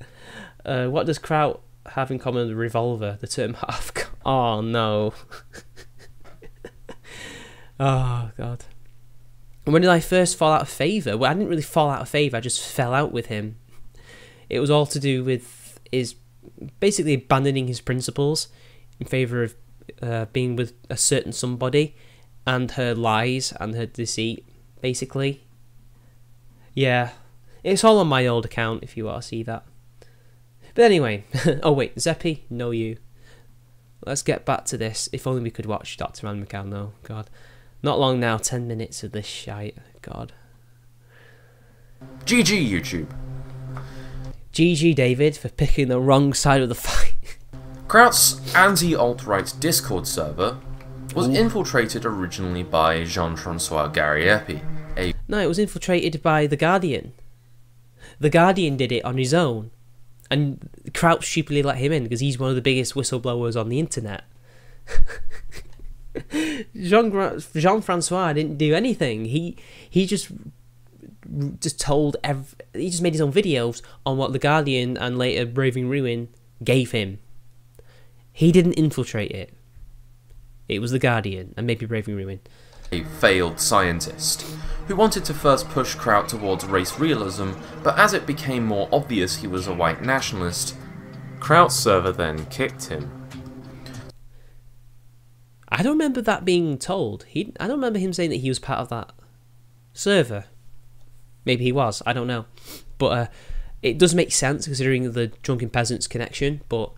[SPEAKER 1] What does Kraut have in common with Revolver, the term half? Oh no. Oh god. When did I first fall out of favour? Well, I didn't really fall out of favour, I just fell out with him. It was all to do with his basically abandoning his principles in favour of being with a certain somebody and her lies and her deceit, basically. Yeah, it's all on my old account if you want to see that. But anyway, oh wait, Zeppy, no you. Let's get back to this. If only we could watch Dr. Anne McCann though, god. Not long now, 10 minutes of this shite, god.
[SPEAKER 2] GG YouTube.
[SPEAKER 1] GG David for picking the wrong side of the fight.
[SPEAKER 2] Kraut's anti-alt-right Discord server was infiltrated originally by Jean-Francois Gariepi,
[SPEAKER 1] No, it was infiltrated by The Guardian. The Guardian did it on his own. And Kraut stupidly let him in because he's one of the biggest whistleblowers on the internet. Jean-Francois didn't do anything. He just told he just made his own videos on what The Guardian and later Braving Ruin gave him. He didn't infiltrate it. It was The Guardian and maybe Braving Ruin.
[SPEAKER 2] A failed scientist who wanted to first push Kraut towards race realism, but as it became more obvious he was a white nationalist, Kraut's server then kicked him.
[SPEAKER 1] I don't remember that being told. I don't remember him saying that he was part of that server. Maybe he was, I don't know. But it does make sense considering the Drunken Peasants connection, but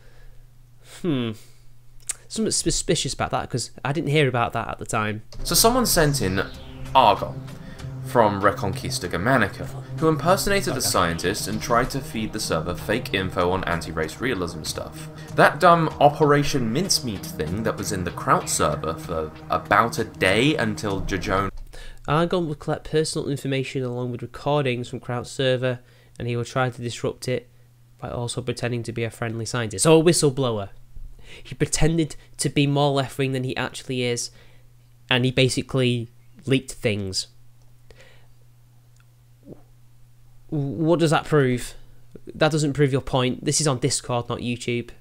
[SPEAKER 1] something suspicious about that because I didn't hear about that at the time.
[SPEAKER 2] So someone sent in Argon from Reconquista Germanica, who impersonated a scientist and tried to feed the server fake info on anti-race realism stuff. That dumb Operation Mincemeat thing that was in the Kraut server for about a day until Jajone.
[SPEAKER 1] Argon would collect personal information along with recordings from Kraut's server, and he would try to disrupt it by also pretending to be a friendly scientist. So a whistleblower. He pretended to be more left-wing than he actually is, and he basically leaked things. What does that prove? That doesn't prove your point. This is on Discord, not YouTube.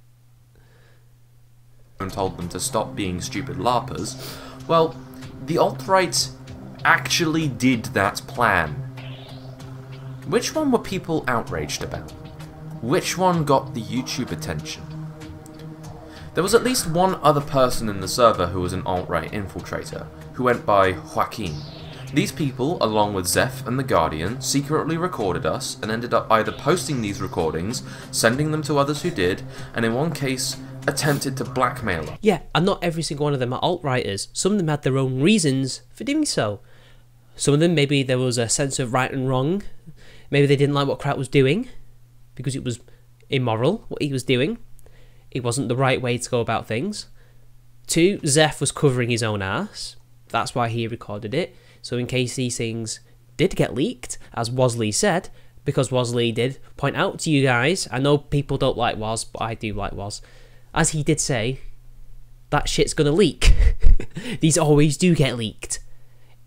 [SPEAKER 2] And told them to stop being stupid LARPers. Well, the alt-right actually did that plan. Which one were people outraged about? Which one got the YouTube attention? There was at least one other person in the server who was an alt-right infiltrator, who went by Joaquin, These people, along with Zeph and The Guardian, secretly recorded us and ended up either posting these recordings, sending them to others who did, and in one case, attempted to blackmail us.
[SPEAKER 1] Yeah, and not every single one of them are alt-righters. Some of them had their own reasons for doing so. Some of them, maybe there was a sense of right and wrong. Maybe they didn't like what Kraut was doing, because it was immoral, what he was doing. It wasn't the right way to go about things. 2, Zeph was covering his own ass. That's why he recorded it. So in case these things did get leaked, as Wosley said, because Wosley did point out to you guys, I know people don't like Woz, but I do like Woz. As he did say, that shit's gonna leak. These always do get leaked.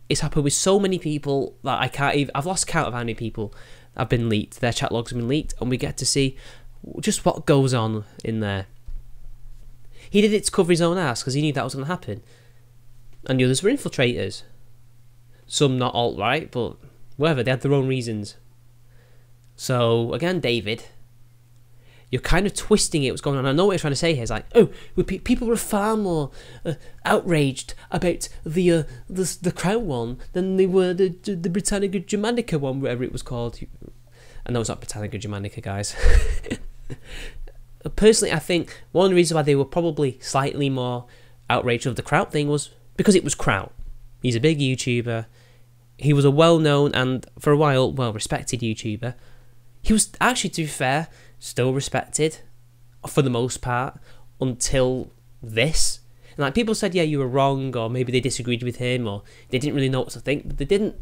[SPEAKER 1] It's happened with so many people that I can't even... I've lost count of how many people have been leaked. Their chat logs have been leaked, and we get to see just what goes on in there. He did it to cover his own ass, because he knew that was going to happen. And the others were infiltrators. Some not alt-right, but whatever, they had their own reasons. So, again, David, you're kind of twisting it, what's going on. I know what you're trying to say here. It's like, oh, people were far more outraged about the Kraut one than they were the Britannica Germanica one, whatever it was called. I know it's not Britannica Germanica, guys. Personally, I think one of the reasons why they were probably slightly more outraged of the Kraut thing was because it was Kraut. He's a big YouTuber. He was a well-known and, for a while, well-respected YouTuber. He was, actually, to be fair, still respected, for the most part, until this. And like, people said, yeah, you were wrong, or maybe they disagreed with him, or they didn't really know what to think, but they didn't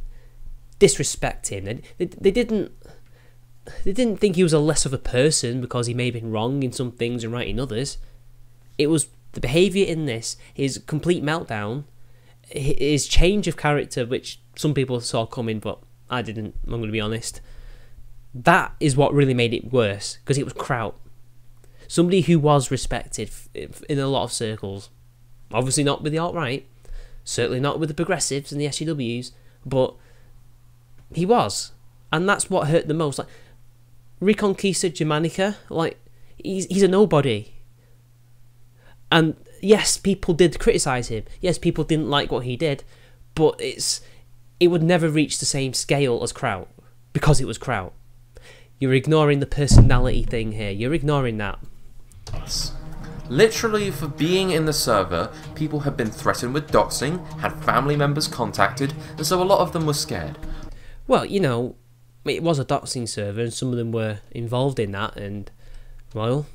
[SPEAKER 1] disrespect him. They didn't think he was a less of a person because he may have been wrong in some things and right in others. It was the behaviour in this, his complete meltdown, his change of character, which some people saw coming, but I didn't, I'm going to be honest. That is what really made it worse, because it was Kraut. Somebody who was respected in a lot of circles. Obviously not with the alt-right, certainly not with the progressives and the SJWs, but he was. And that's what hurt the most. Like, Reconquista Germanica, like, he's a nobody. And yes, people did criticise him. Yes, people didn't like what he did, but it would never reach the same scale as Kraut, because it was Kraut. You're ignoring the personality thing here. You're ignoring that.
[SPEAKER 2] Literally, for being in the server, people had been threatened with doxing, had family members contacted, and so a lot of them were scared.
[SPEAKER 1] Well, you know, it was a doxing server, and some of them were involved in that, and, well,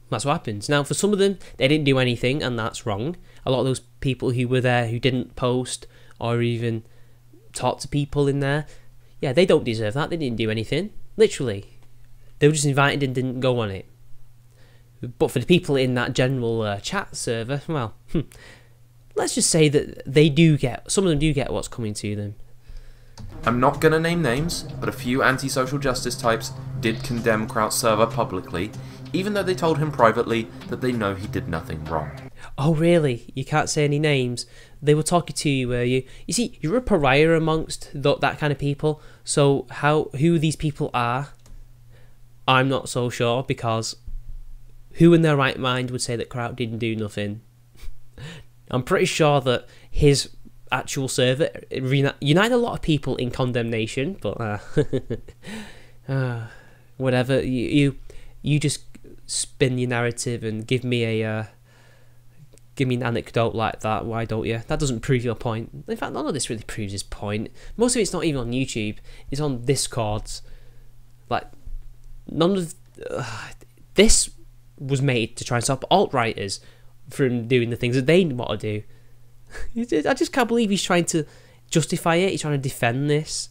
[SPEAKER 1] that's what happens. Now, for some of them, they didn't do anything, and that's wrong. A lot of those people who were there who didn't post or even talk to people in there, yeah, they don't deserve that. They didn't do anything. Literally. They were just invited and didn't go on it. But for the people in that general chat server, well, let's just say that they do get, some of them do get what's coming to them.
[SPEAKER 2] I'm not going to name names, but a few anti-social justice types did condemn Kraut's server publicly, even though they told him privately that they know he did nothing wrong.
[SPEAKER 1] Oh really? You can't say any names? They were talking to you, were you? You see, you're a pariah amongst that kind of people, so who these people are, I'm not so sure, because who in their right mind would say that Kraut didn't do nothing? I'm pretty sure that his actual server united a lot of people in condemnation, but whatever. You just spin your narrative and give me an anecdote like that. Why don't you? That doesn't prove your point. In fact, none of this really proves his point. Most of it's not even on YouTube. It's on Discords. Like, none of this was made to try and stop alt-righters from doing the things that they want to do. I just can't believe he's trying to justify it. He's trying to defend this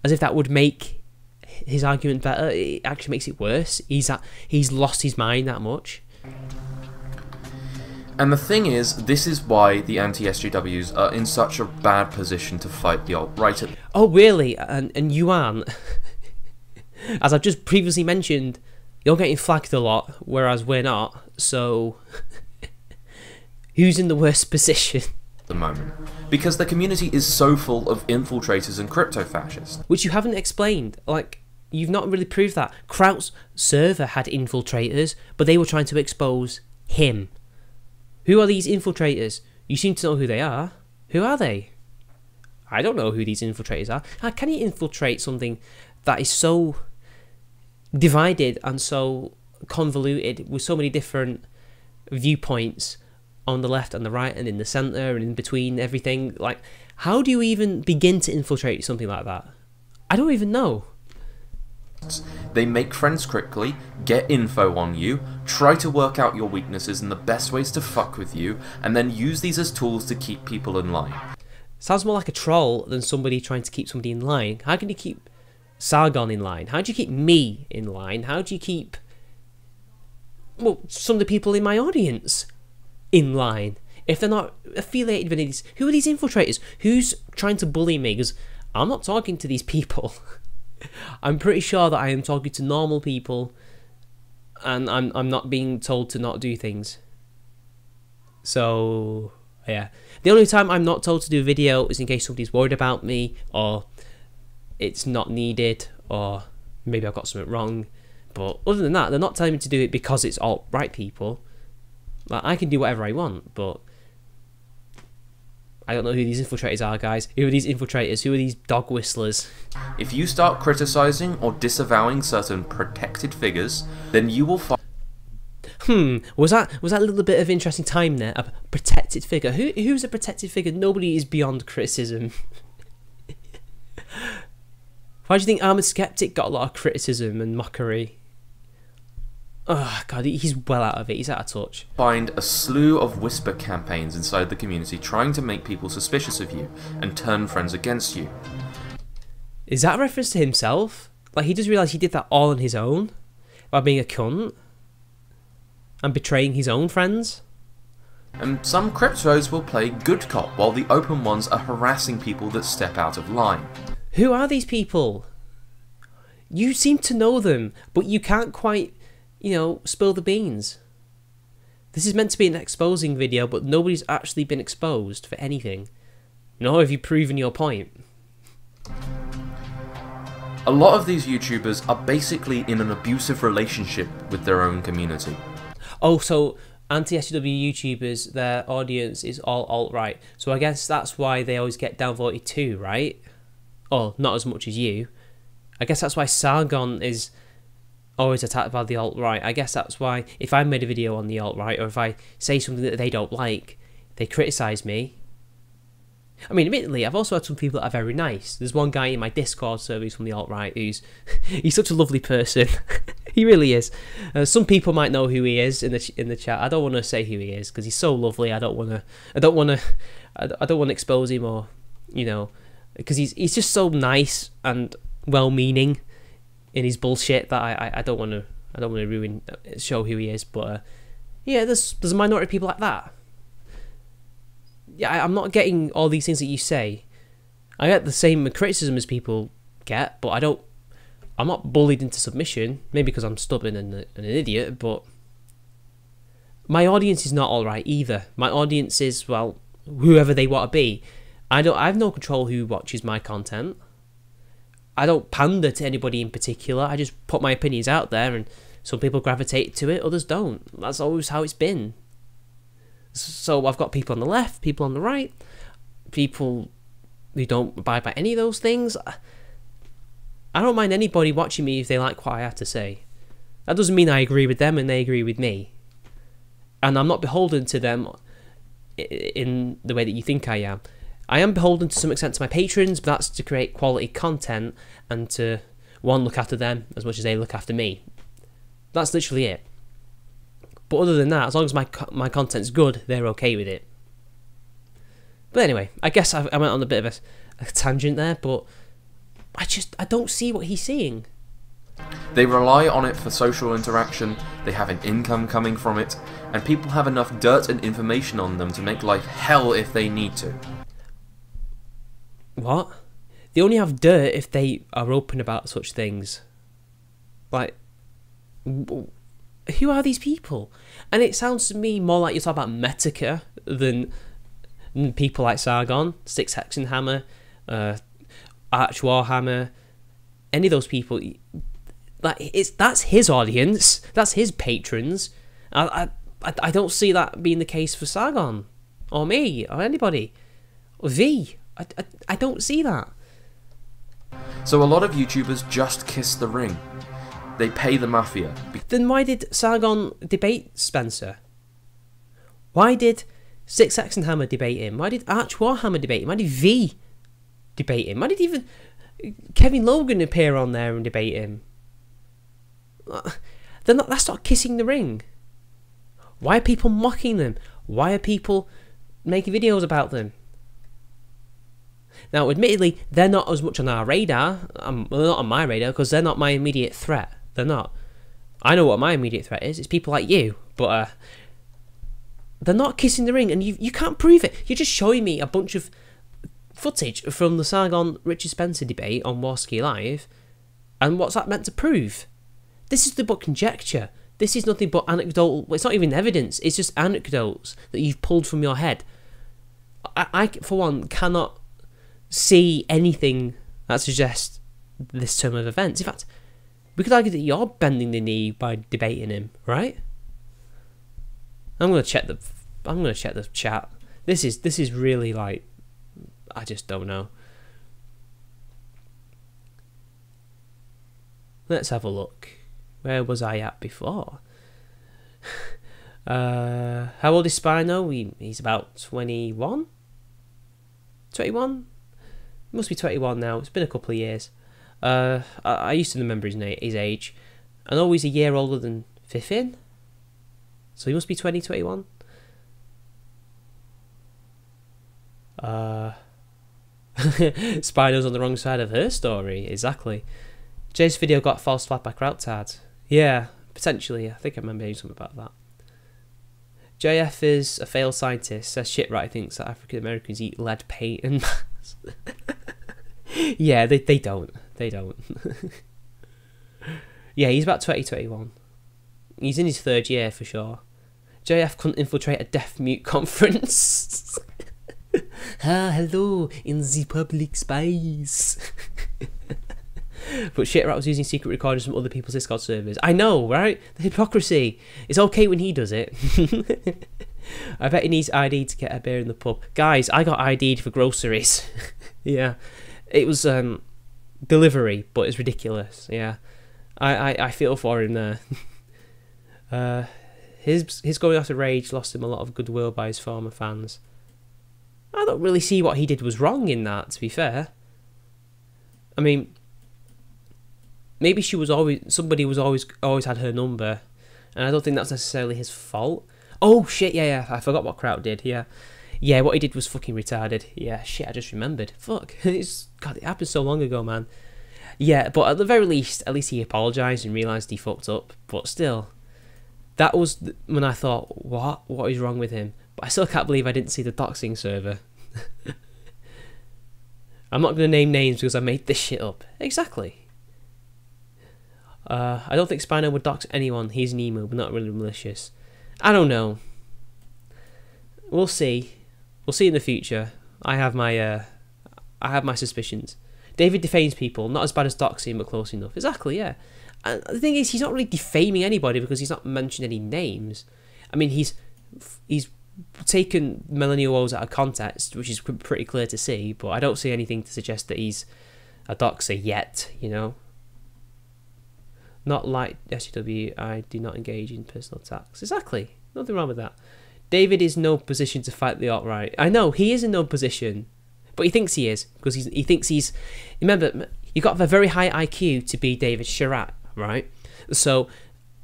[SPEAKER 1] as if that would make his argument better. It actually makes it worse. He's lost his mind that much.
[SPEAKER 2] And the thing is, this is why the anti-SJWs are in such a bad position to fight the alt-right.
[SPEAKER 1] Oh really? And you aren't? As I've just previously mentioned, you're getting flagged a lot, whereas we're not, so who's in the worst position?
[SPEAKER 2] At the moment. Because the community is so full of infiltrators and crypto-fascists.
[SPEAKER 1] Which you haven't explained. Like, you've not really proved that. Kraut's server had infiltrators, but they were trying to expose him. Who are these infiltrators? You seem to know who they are. Who are they? I don't know who these infiltrators are. How can you infiltrate something that is so divided and so convoluted with so many different viewpoints on the left and the right and in the centre and in between everything? Like, how do you even begin to infiltrate something like that? I don't even know.
[SPEAKER 2] They make friends quickly, get info on you, try to work out your weaknesses and the best ways to fuck with you, and then use these as tools to keep people in line.
[SPEAKER 1] Sounds more like a troll than somebody trying to keep somebody in line. How can you keep Sargon in line? How do you keep me in line? How do you keep, well, some of the people in my audience in line? If they're not affiliated with any of these, who are these infiltrators? Who's trying to bully me? Because I'm not talking to these people. I'm pretty sure that I am talking to normal people, and I'm not being told to not do things. So yeah, the only time I'm not told to do a video is in case somebody's worried about me, or it's not needed, or maybe I've got something wrong. But other than that, they're not telling me to do it because it's alt-right people. Like, I can do whatever I want, but I don't know who these infiltrators are, guys. Who are these infiltrators? Who are these dog whistlers?
[SPEAKER 2] If you start criticising or disavowing certain protected figures, then you will find...
[SPEAKER 1] Was that a little bit of interesting time there? A protected figure? Who's a protected figure? Nobody is beyond criticism. Why do you think Armoured Skeptic got a lot of criticism and mockery? Oh god, he's well out of it. He's out of touch.
[SPEAKER 2] Find a slew of whisper campaigns inside the community trying to make people suspicious of you and turn friends against you.
[SPEAKER 1] Is that a reference to himself? Like, he does realise he did that all on his own? By being a cunt? And betraying his own friends?
[SPEAKER 2] And some cryptos will play good cop while the open ones are harassing people that step out of line.
[SPEAKER 1] Who are these people? You seem to know them, but you can't quite, you know, spill the beans. This is meant to be an exposing video, but nobody's actually been exposed for anything. Nor have you proven your point.
[SPEAKER 2] A lot of these YouTubers are basically in an abusive relationship with their own community.
[SPEAKER 1] Oh, so anti-SJW YouTubers, their audience is all alt-right. So I guess that's why they always get downvoted too, right? Oh, not as much as you. I guess that's why Sargon is always attacked by the alt-right. I guess that's why if I made a video on the alt-right, or if I say something that they don't like, they criticise me. I mean, admittedly, I've also had some people that are very nice. There's one guy in my Discord server who's from the alt-right who's he's such a lovely person. He really is. Some people might know who he is in the chat. I don't want to say who he is because he's so lovely. I don't want to expose him, or, you know, because he's just so nice and well-meaning in his bullshit that I don't want to show who he is. But yeah, there's a minority of people like that. Yeah, I'm not getting all these things that you say. I get the same criticism as people get, but I'm not bullied into submission. Maybe because I'm stubborn and an idiot, but my audience is not all right either. My audience is, well, whoever they want to be. I have no control who watches my content. I don't pander to anybody in particular. I just put my opinions out there, and some people gravitate to it, others don't. That's always how it's been. So I've got people on the left, people on the right, people who don't abide by any of those things. I don't mind anybody watching me if they like what I have to say. That doesn't mean I agree with them and they agree with me. And I'm not beholden to them in the way that you think I am. I am beholden to some extent to my patrons, but that's to create quality content and to, one, look after them as much as they look after me. That's literally it. But other than that, as long as my content's good, they're okay with it. But anyway, I guess I went on a bit of a tangent there, but I don't see what he's seeing.
[SPEAKER 2] They rely on it for social interaction, they have an income coming from it, and people have enough dirt and information on them to make life hell if they need to.
[SPEAKER 1] What? They only have dirt if they are open about such things. Like, who are these people? And it sounds to me more like you're talking about MITCH than people like Sargon, Six Hexenhammer, Arch Warhammer, any of those people. Like, that's his audience, that's his patrons. I don't see that being the case for Sargon, or me, or anybody. Or V. I don't see that.
[SPEAKER 2] So a lot of YouTubers just kiss the ring. They pay the mafia.
[SPEAKER 1] Then why did Sargon debate Spencer? Why did Six and Hammer debate him? Why did Arch Warhammer debate him? Why did V debate him? Why did even Kevin Logan appear on there and debate him? That's not kissing the ring. Why are people mocking them? Why are people making videos about them? Now, admittedly, they're not as much on our radar. Well, they're not on my radar because they're not my immediate threat. They're not. I know what my immediate threat is. It's people like you. But they're not kissing the ring, and you can't prove it. You're just showing me a bunch of footage from the Sargon Richard Spencer debate on Warski Live, and what's that meant to prove? This is but conjecture. This is nothing but anecdotal. Well, it's not even evidence. It's just anecdotes that you've pulled from your head. I for one, cannot see anything that suggests this term of events. In fact, we could argue that you're bending the knee by debating him, right? I'm gonna check the chat. This is really like, I just don't know. Let's have a look. Where was I at before? How old is Spino? He's about 21? 21? Must be 21 now. It's been a couple of years. I used to remember his age. I know he's a year older than Fiffin. So he must be 20, 21. Spino's on the wrong side of her story. Exactly. Jay's video got false flagged by Krauttard. Yeah, potentially. I think I remember hearing something about that. JF is a failed scientist. Says Shitright thinks that African Americans eat lead paint and mass. Yeah, they don't. They don't. Yeah, he's about 20, 21. He's in his third year for sure. JF couldn't infiltrate a deaf mute conference. Hello, in the public space. But Shitright was using secret recordings from other people's Discord servers. I know, right? The hypocrisy. It's okay when he does it. I bet he needs ID to get a beer in the pub. Guys, I got ID'd for groceries. Yeah. It was delivery, but it's ridiculous. Yeah. I feel for him there. His going after Rage lost him a lot of goodwill by his former fans. I don't really see what he did was wrong in that, to be fair. I mean, maybe somebody was always had her number, and I don't think that's necessarily his fault. Oh shit, yeah, I forgot what Kraut did. Yeah, what he did was fucking retarded. Yeah, shit, I just remembered. Fuck, God, it happened so long ago, man. Yeah, but at the very least, at least he apologised and realised he fucked up. But still, that was when I thought, what is wrong with him? But I still can't believe I didn't see the doxing server. I'm not going to name names because I made this shit up. Exactly. I don't think Spino would dox anyone. He's an emo, but not really malicious. I don't know. We'll see. We'll see in the future. I have my suspicions. David defames people, not as bad as doxing, but close enough. Exactly, yeah. And the thing is, he's not really defaming anybody because he's not mentioned any names. I mean, he's taken Millennial Woes out of context, which is pretty clear to see, but I don't see anything to suggest that he's a doxer yet, you know? Not like SCW, I do not engage in personal attacks. Exactly. Nothing wrong with that. David is in no position to fight the alt-right. I know, he is in no position, but he thinks he is, because he thinks he's... Remember, you've got to have a very high IQ to be David Sharat, right? So,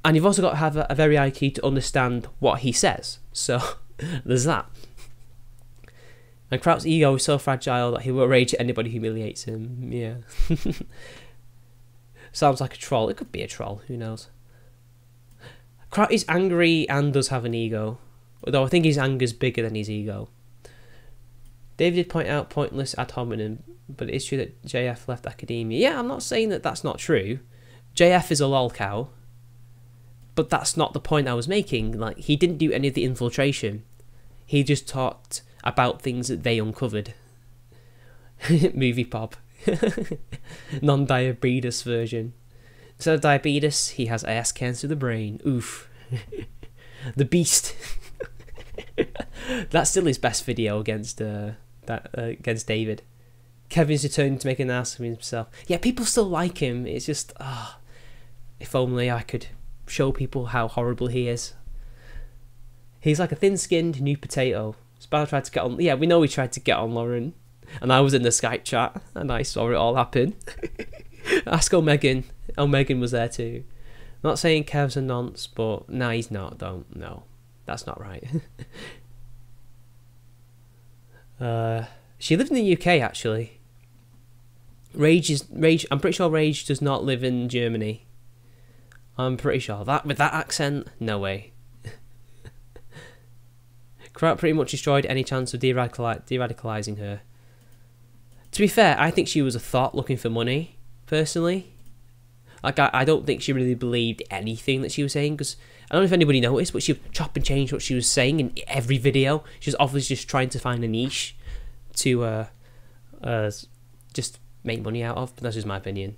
[SPEAKER 1] and you've also got to have a very IQ to understand what he says. So, there's that. And Kraut's ego is so fragile that he will rage at anybody who humiliates him. Yeah. Sounds like a troll. It could be a troll. Who knows? Kraut is angry and does have an ego. Although I think his anger is bigger than his ego. David did point out pointless ad hominem, but it's true that JF left academia. Yeah, I'm not saying that that's not true. JF is a lol cow. But that's not the point I was making. Like, he didn't do any of the infiltration. He just talked about things that they uncovered. Movie pop. Non-diabetes version. Instead of diabetes, he has ass cancer of the brain. Oof. The Beast. That's still his best video against that against David. Kevin's determined to make an ass of himself. Yeah, people still like him. It's just, if only I could show people how horrible he is. He's like a thin-skinned new potato. Sparrow tried to get on. Yeah, we know he tried to get on Lauren, and I was in the Skype chat and I saw it all happen. Ask Megan. Oh, Megan was there too. Not saying Kev's a nonce, but nah, he's not. Don't. No, that's not right. She lived in the UK actually. Rage. I'm pretty sure Rage does not live in Germany. I'm pretty sure that with that accent, no way. Kraut pretty much destroyed any chance of de-radicalising her. To be fair, I think she was a thought looking for money, personally. Like, I don't think she really believed anything that she was saying, because I don't know if anybody noticed, but she would chop and change what she was saying in every video. She was obviously just trying to find a niche to just make money out of, but that's just my opinion.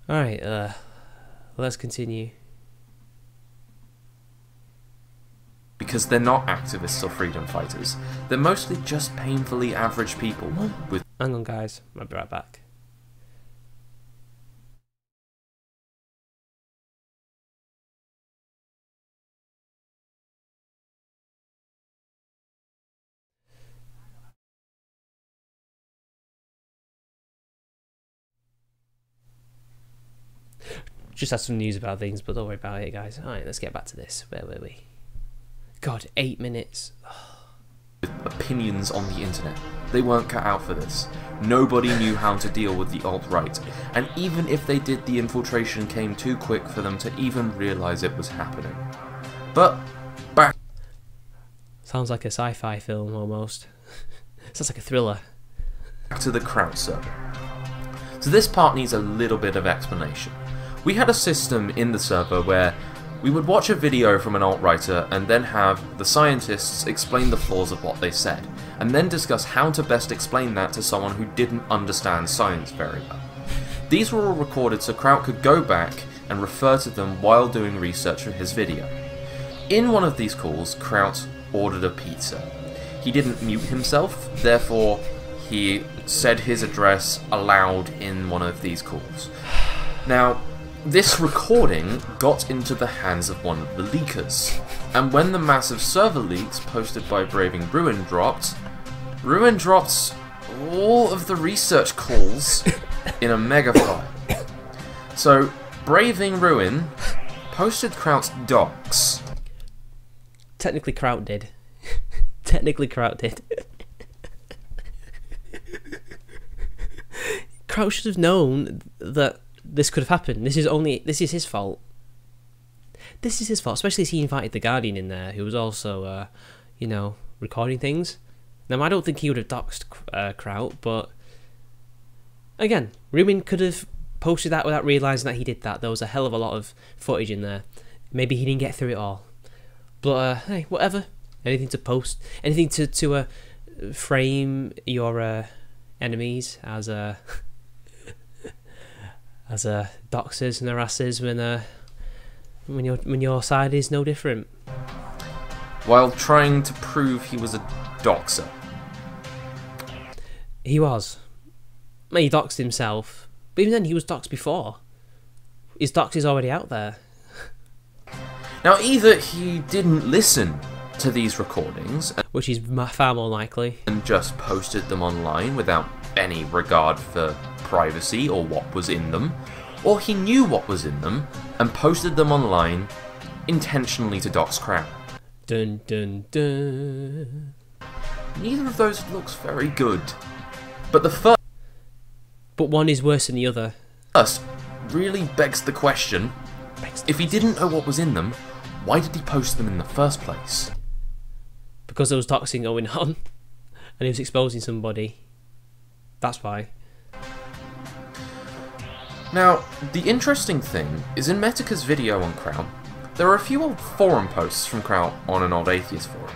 [SPEAKER 1] Alright, let's continue.
[SPEAKER 2] Because they're not activists or freedom fighters. They're mostly just painfully average people with...
[SPEAKER 1] Hang on guys, I'll be right back. Just had some news about things, but don't worry about it guys. Alright, let's get back to this. Where were we? God, 8 minutes.
[SPEAKER 2] With opinions on the internet. They weren't cut out for this. Nobody knew how to deal with the alt-right, and even if they did, the infiltration came too quick for them to even realise it was happening. But, back...
[SPEAKER 1] Sounds like a sci-fi film, almost. Sounds like a thriller.
[SPEAKER 2] Back to the Kraut server. So this part needs a little bit of explanation. We had a system in the server where we would watch a video from an alt-writer and then have the scientists explain the flaws of what they said, and then discuss how to best explain that to someone who didn't understand science very well. These were all recorded so Kraut could go back and refer to them while doing research for his video. In one of these calls, Kraut ordered a pizza. He didn't mute himself, therefore he said his address aloud in one of these calls. Now, this recording got into the hands of one of the leakers, and when the massive server leaks posted by Braving Ruin dropped all of the research calls in a mega file. So, Braving Ruin posted Kraut's docs.
[SPEAKER 1] Technically Kraut did. Technically Kraut did. Kraut should have known that this could have happened. This is his fault. This is his fault, especially as he invited the Guardian in there, who was also, you know, recording things. Now, I don't think he would have doxed Kraut, but again, Ruin could have posted that without realising that he did that. There was a hell of a lot of footage in there. Maybe he didn't get through it all. But, hey, whatever. Anything to post, anything to frame your enemies as doxers and harasses when your side is no different.
[SPEAKER 2] While trying to prove he was a doxer.
[SPEAKER 1] He was. He doxed himself, but even then he was doxed before. His dox is already out there.
[SPEAKER 2] Now, either he didn't listen to these recordings,
[SPEAKER 1] which is far more likely,
[SPEAKER 2] and just posted them online without any regard for privacy or what was in them, or he knew what was in them and posted them online intentionally to dox Kraut.
[SPEAKER 1] Dun dun dun.
[SPEAKER 2] Neither of those looks very good. But
[SPEAKER 1] but one is worse than the other.
[SPEAKER 2] First really begs the question, if he didn't know what was in them, why did he post them in the first place?
[SPEAKER 1] Because there was doxing going on and he was exposing somebody. That's why.
[SPEAKER 2] Now, the interesting thing is in Metika's video on Kraut, there are a few old forum posts from Kraut on an old atheist forum.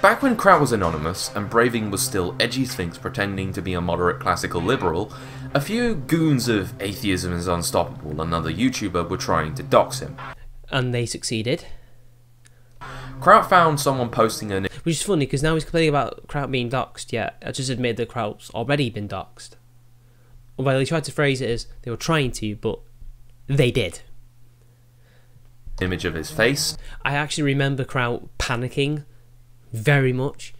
[SPEAKER 2] Back when Kraut was anonymous and Braving was still edgy sphinx pretending to be a moderate classical liberal, a few goons of Atheism is Unstoppable, another YouTuber, were trying to dox him.
[SPEAKER 1] And they succeeded.
[SPEAKER 2] Kraut found someone posting an
[SPEAKER 1] Which is funny, because now he's complaining about Kraut being doxxed, yet I just admitted that Kraut's already been doxxed. Well, he tried to phrase it as they were trying to, but they did.
[SPEAKER 2] image of his face.
[SPEAKER 1] I actually remember Kraut panicking very much,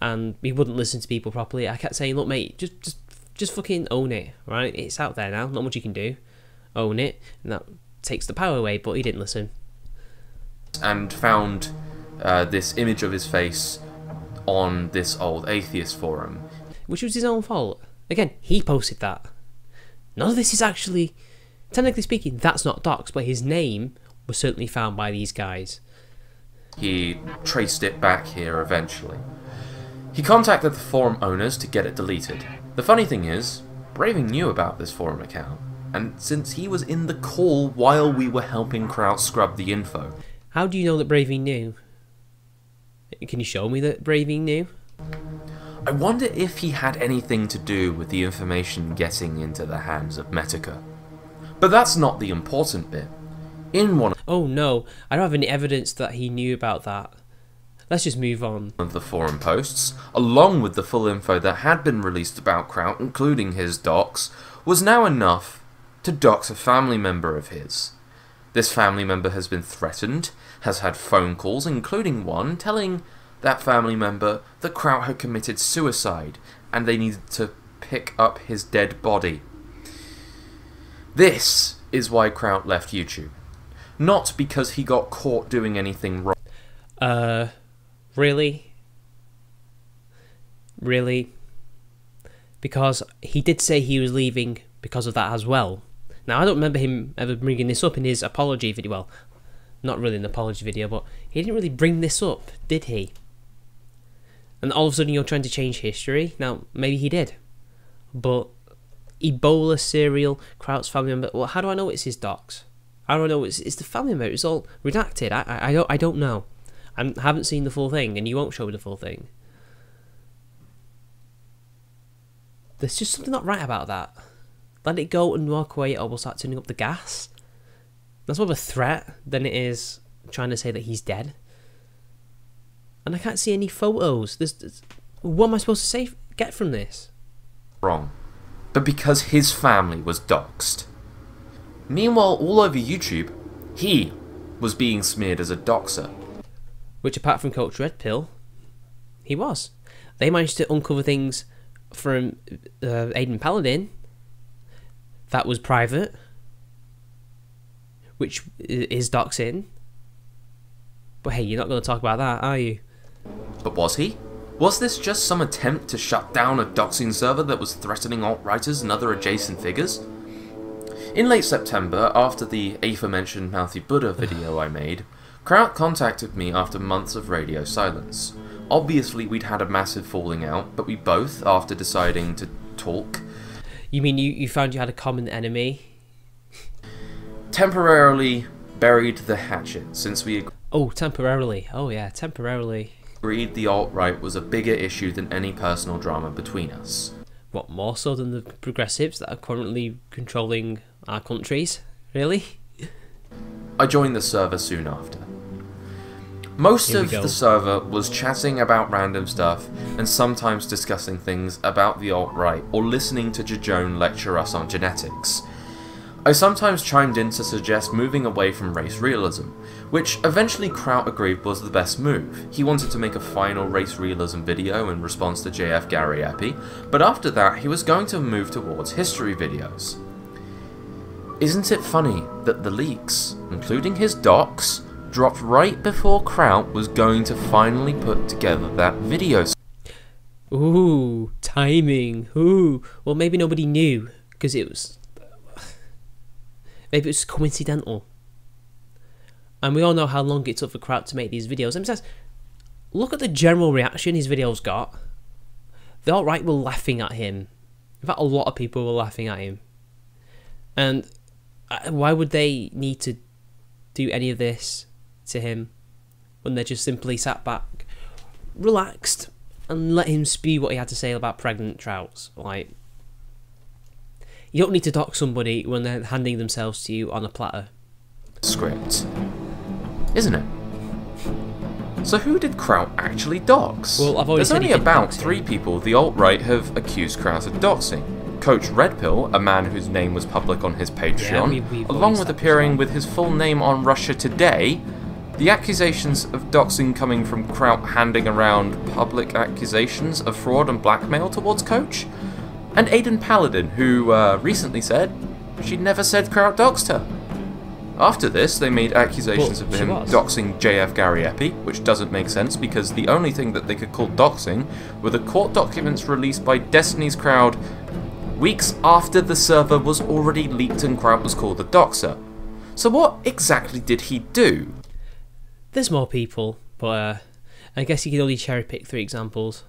[SPEAKER 1] and he wouldn't listen to people properly. I kept saying, look mate, just fucking own it, right? It's out there now, not much you can do. Own it, and that takes the power away, but he didn't listen.
[SPEAKER 2] And found this image of his face on this old atheist forum.
[SPEAKER 1] Which was his own fault. Again, he posted that. None of this is actually, technically speaking, that's not doxed, but his name was certainly found by these guys.
[SPEAKER 2] He traced it back here eventually. He contacted the forum owners to get it deleted. The funny thing is, Braving knew about this forum account, and since he was in the call while we were helping Kraut scrub the info.
[SPEAKER 1] How do you know that Braving knew? Can you show me that Braving knew?
[SPEAKER 2] I wonder if he had anything to do with the information getting into the hands of MITCH. But that's not the important bit. In one
[SPEAKER 1] Oh no, I don't have any evidence that he knew about that. Let's just move on.
[SPEAKER 2] of the forum posts, along with the full info that had been released about Kraut, including his docs, was now enough to dox a family member of his. This family member has been threatened, has had phone calls, including one telling that family member that Kraut had committed suicide and they needed to pick up his dead body. This is why Kraut left YouTube. Not because he got caught doing anything wrong.
[SPEAKER 1] Really? Really? Because he did say he was leaving because of that as well. Now, I don't remember him ever bringing this up in his apology video. Well, not really an apology video, but he didn't really bring this up, did he? And all of a sudden you're trying to change history? Now, maybe he did. But Ebola serial, Kraut's family member, well, how do I know it's his docs? How do I know it's the family member? It's all redacted. I don't know. I haven't seen the full thing, and you won't show me the full thing. There's just something not right about that. Let it go and walk away, or we'll start turning up the gas. That's more of a threat than it is trying to say that he's dead. And I can't see any photos. What am I supposed to say? Get from this?
[SPEAKER 2] Wrong. But because his family was doxed. Meanwhile, all over YouTube, he was being smeared as a doxer.
[SPEAKER 1] Which, apart from Coach Red Pill, he was. They managed to uncover things from Aiden Paladin that was private, which is doxing. But hey, you're not going to talk about that, are you?
[SPEAKER 2] But was he? Was this just some attempt to shut down a doxing server that was threatening alt-writers and other adjacent figures? In late September, after the aforementioned Mouthy Buddha video I made, Kraut contacted me after months of radio silence. Obviously we'd had a massive falling out, but we both, after deciding to talk...
[SPEAKER 1] You mean you found you had a common enemy?
[SPEAKER 2] Temporarily buried the hatchet, since we
[SPEAKER 1] Oh, temporarily. Oh yeah, temporarily.
[SPEAKER 2] agreed the alt-right was a bigger issue than any personal drama between us.
[SPEAKER 1] What, more so than the progressives that are currently controlling our countries? Really?
[SPEAKER 2] I joined the server soon after. Most
[SPEAKER 1] Here we
[SPEAKER 2] of
[SPEAKER 1] go.
[SPEAKER 2] the server was chatting about random stuff and sometimes discussing things about the alt-right or listening to Jajone lecture us on genetics. I sometimes chimed in to suggest moving away from race realism, which eventually Kraut agreed was the best move. He wanted to make a final race realism video in response to JF Gary Epi, but after that he was going to move towards history videos. Isn't it funny that the leaks, including his docs, dropped right before Kraut was going to finally put together that video?
[SPEAKER 1] Ooh, timing. Ooh. Well, maybe nobody knew, because it was... Maybe it was coincidental. And we all know how long it took for Kraut to make these videos. And besides, look at the general reaction his videos got. The alt-right were laughing at him. In fact, a lot of people were laughing at him. And why would they need to do any of this to him when they just simply sat back, relaxed, and let him spew what he had to say about pregnant trouts? Like, you don't need to dock somebody when they're handing themselves to you on a platter.
[SPEAKER 2] Script, isn't it? So who did Kraut actually dox?
[SPEAKER 1] Well, I've already
[SPEAKER 2] There's
[SPEAKER 1] said
[SPEAKER 2] only
[SPEAKER 1] he did
[SPEAKER 2] about
[SPEAKER 1] doxing.
[SPEAKER 2] 3 people the alt-right have accused Kraut of doxing. Coach Redpill, a man whose name was public on his Patreon,
[SPEAKER 1] we've
[SPEAKER 2] along
[SPEAKER 1] already
[SPEAKER 2] with
[SPEAKER 1] established
[SPEAKER 2] appearing
[SPEAKER 1] that.
[SPEAKER 2] with his full name on Russia Today. The accusations of doxing coming from Kraut handing around public accusations of fraud and blackmail towards Coach. And Aidan Paladin, who recently said she'd never said Kraut doxed her. After this, they made accusations
[SPEAKER 1] Well,
[SPEAKER 2] of
[SPEAKER 1] she
[SPEAKER 2] him
[SPEAKER 1] was.
[SPEAKER 2] doxing JF Garriepi, which doesn't make sense because the only thing that they could call doxing were the court documents released by Destiny's Crowd weeks after the server was already leaked and Kraut was called a doxer. So what exactly did he do?
[SPEAKER 1] There's more people, but I guess you can only cherry pick 3 examples.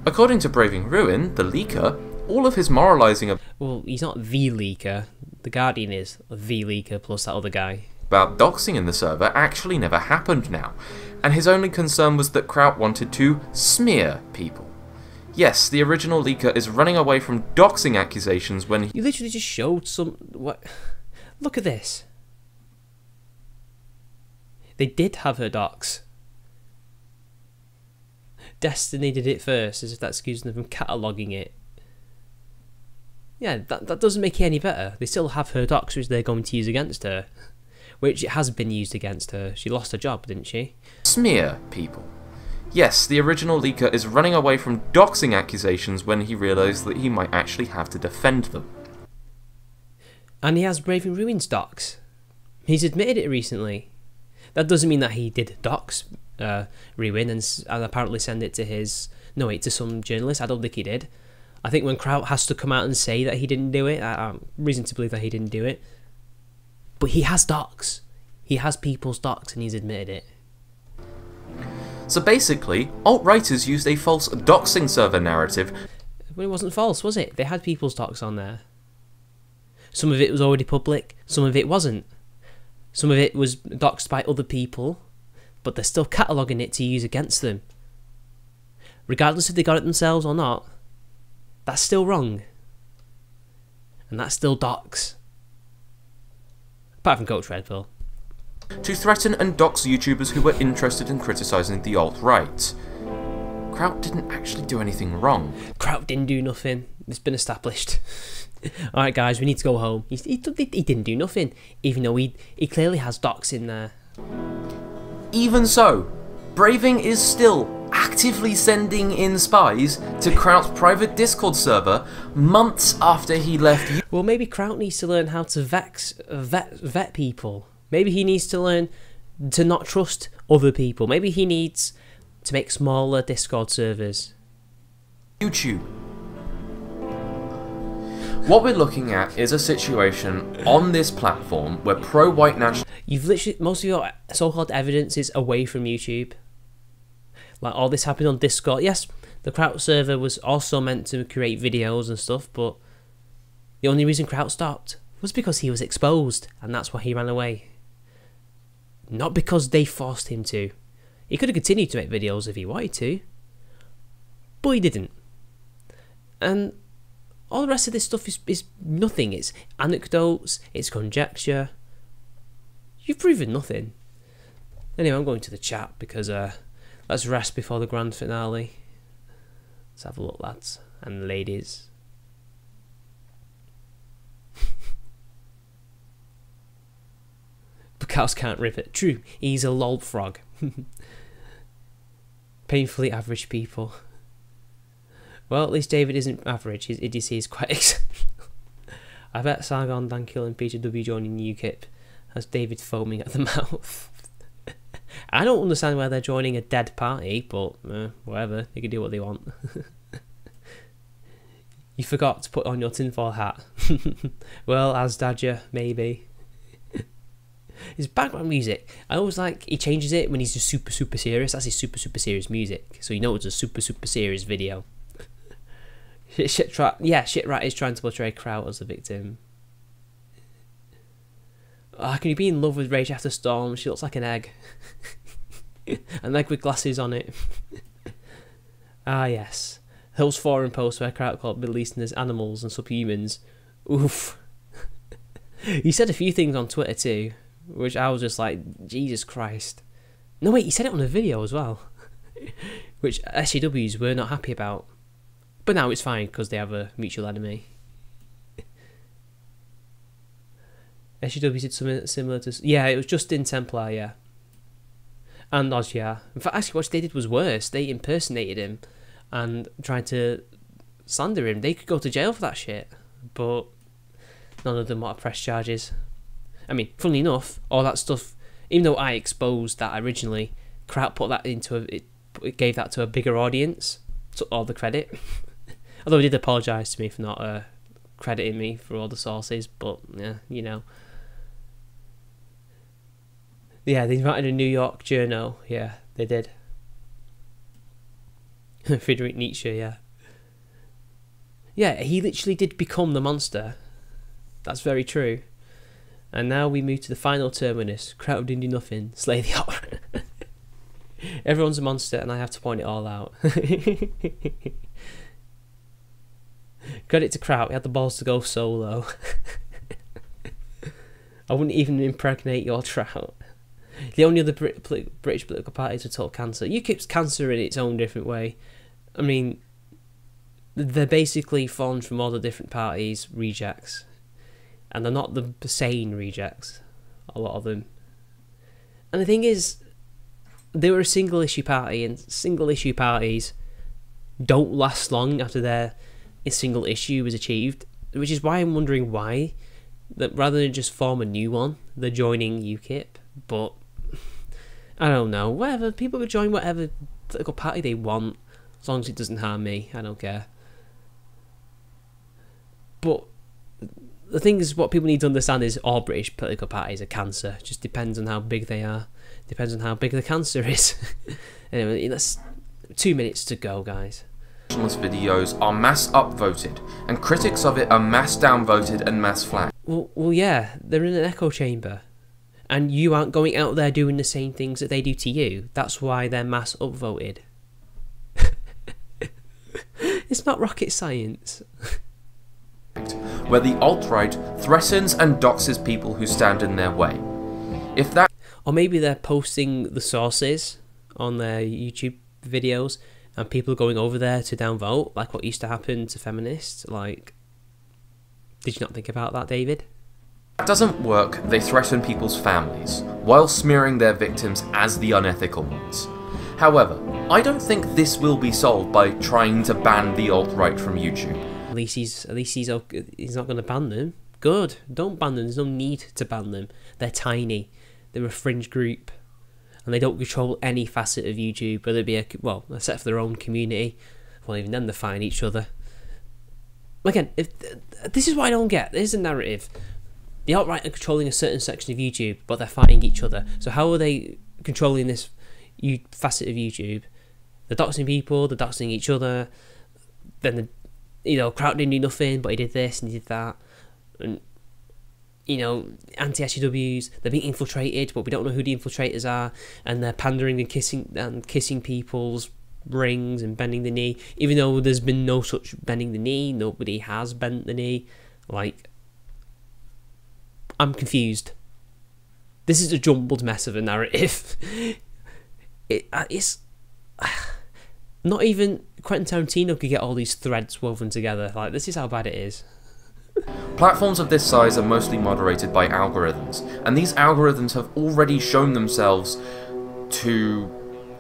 [SPEAKER 2] According to Braving Ruin, the leaker, all of his moralising
[SPEAKER 1] Well, he's not the leaker. The Guardian is the leaker plus that other guy.
[SPEAKER 2] about doxing in the server actually never happened now, and his only concern was that Kraut wanted to smear people. Yes, the original leaker is running away from doxing accusations when he
[SPEAKER 1] You literally just showed some... What? Look at this. They did have her docs. Destiny did it first, as if that's excusing them from cataloguing it. Yeah, that doesn't make it any better. They still have her docs, which they're going to use against her. Which it has been used against her. She lost her job, didn't she?
[SPEAKER 2] smear people. Yes, the original leaker is running away from doxing accusations when he realised that he might actually have to defend them.
[SPEAKER 1] And he has Braving Ruins docs. He's admitted it recently. That doesn't mean that he did docs Ruin and apparently send it to to some journalist. I don't think he did. I think when Kraut has to come out and say that he didn't do it, reason to believe that he didn't do it. But he has docs. He has people's docs and he's admitted it.
[SPEAKER 2] So basically, alt-writers used a false doxing server narrative.
[SPEAKER 1] But it wasn't false, was it? They had people's docs on there. Some of it was already public, some of it wasn't. Some of it was doxed by other people, but they're still cataloguing it to use against them. Regardless if they got it themselves or not, that's still wrong. And that's still dox. Apart from Coach Redpill.
[SPEAKER 2] To threaten and dox YouTubers who were interested in criticising the alt-right. Kraut didn't actually do anything wrong.
[SPEAKER 1] Kraut didn't do nothing. It's been established. Alright guys, we need to go home. He didn't do nothing, even though he clearly has docs in there.
[SPEAKER 2] Even so, Braving is still actively sending in spies to Kraut's private Discord server months after he left YouTube.
[SPEAKER 1] Well, maybe Kraut needs to learn how to vet people. Maybe he needs to learn to not trust other people. Maybe he needs to make smaller Discord servers.
[SPEAKER 2] What we're looking at is a situation on this platform where pro-white national...
[SPEAKER 1] You've literally... Most of your so-called evidence is away from YouTube. Like, all this happened on Discord. Yes, the Kraut server was also meant to create videos and stuff, but the only reason Kraut stopped was because he was exposed, and that's why he ran away. Not because they forced him to. He could have continued to make videos if he wanted to, but he didn't. And all the rest of this stuff is nothing. It's anecdotes, it's conjecture. You've proven nothing. Anyway, I'm going to the chat because let's rest before the grand finale. Let's have a look, lads and ladies. Cows can't rip it. True, he's a lol frog. Painfully average people. Well, at least David isn't average. His idiocy is quite exceptional. I bet Sargon, Dankill and Peter W joining UKIP has David foaming at the mouth. I don't understand why they're joining a dead party, but whatever, they can do what they want. You forgot to put on your tinfoil hat. Well, as Dadger, maybe. His background music, I always like, he changes it when he's just super serious. That's his super serious music, so you know it's a super serious video. Shitrat is trying to portray Kraut as the victim. How can you be in love with Rage After Storm? She looks like an egg. An egg with glasses on it. Ah yes, those forum posts where Kraut called Middle Easterners animals and subhumans. Oof. He said a few things on Twitter too, which I was just like, Jesus Christ. No, wait, he said it on a video as well. Which SJWs were not happy about. But now it's fine because they have a mutual enemy. SJWs did something similar to... Yeah, it was Justin Templar, yeah. And Oz, yeah. In fact, actually, what they did was worse. They impersonated him and tried to slander him. They could go to jail for that shit. But none of them want to press charges. I mean, funnily enough, all that stuff... Even though I exposed that originally, Kraut put that into it gave that to a bigger audience, took all the credit. Although he did apologise to me for not crediting me for all the sources, but yeah, you know. Yeah, they invited a New York journal. Yeah, they did. Friedrich Nietzsche, yeah. Yeah, he literally did become the monster. That's very true. And now we move to the final terminus. Kraut didn't do nothing. Slay the alt. Everyone's a monster and I have to point it all out. Credit to Kraut, he had the balls to go solo. I wouldn't even impregnate your trout. The only other British political parties are total cancer. UKIP's cancer in its own different way. I mean, they're basically formed from all the different parties, rejects. And they're not the sane rejects, a lot of them. And the thing is, they were a single issue party, and single issue parties don't last long after their single issue was achieved, which is why I'm wondering why, that rather than just form a new one, they're joining UKIP. But I don't know, whatever, people could join whatever political party they want, as long as it doesn't harm me, I don't care. But the thing is, what people need to understand is all British political parties are cancer. It just depends on how big they are. Depends on how big the cancer is. Anyway, that's 2 minutes to go, guys.
[SPEAKER 2] Videos are mass upvoted, and critics of it are mass downvoted and mass flagged.
[SPEAKER 1] Well, yeah, they're in an echo chamber, and you aren't going out there doing the same things that they do to you. That's why they're mass upvoted. It's not rocket science.
[SPEAKER 2] Where the alt-right threatens and doxes people who stand in their way. If that...
[SPEAKER 1] Or maybe they're posting the sources on their YouTube videos and people are going over there to downvote, like what used to happen to feminists. Like, did you not think about that, David?
[SPEAKER 2] That doesn't work, they threaten people's families, while smearing their victims as the unethical ones. However, I don't think this will be solved by trying to ban the alt-right from YouTube.
[SPEAKER 1] At least he's not going to ban them. Good, don't ban them. There's no need to ban them. They're tiny. They're a fringe group, and they don't control any facet of YouTube, whether it be except for their own community. Well, even then they're fighting each other. Again, this is what I don't get. There's a narrative. The alt-right are controlling a certain section of YouTube, but they're fighting each other. So how are they controlling this facet of YouTube? They're doxing people. They're doxing each other. Then Kraut didn't do nothing, but he did this and he did that. And, anti-SJWs, they're being infiltrated, but we don't know who the infiltrators are. And they're pandering and kissing people's rings and bending the knee. Even though there's been no such bending the knee, nobody has bent the knee. Like, I'm confused. This is a jumbled mess of a narrative. It's... Not even Quentin Tarantino could get all these threads woven together. Like, this is how bad it is.
[SPEAKER 2] Platforms of this size are mostly moderated by algorithms, and these algorithms have already shown themselves to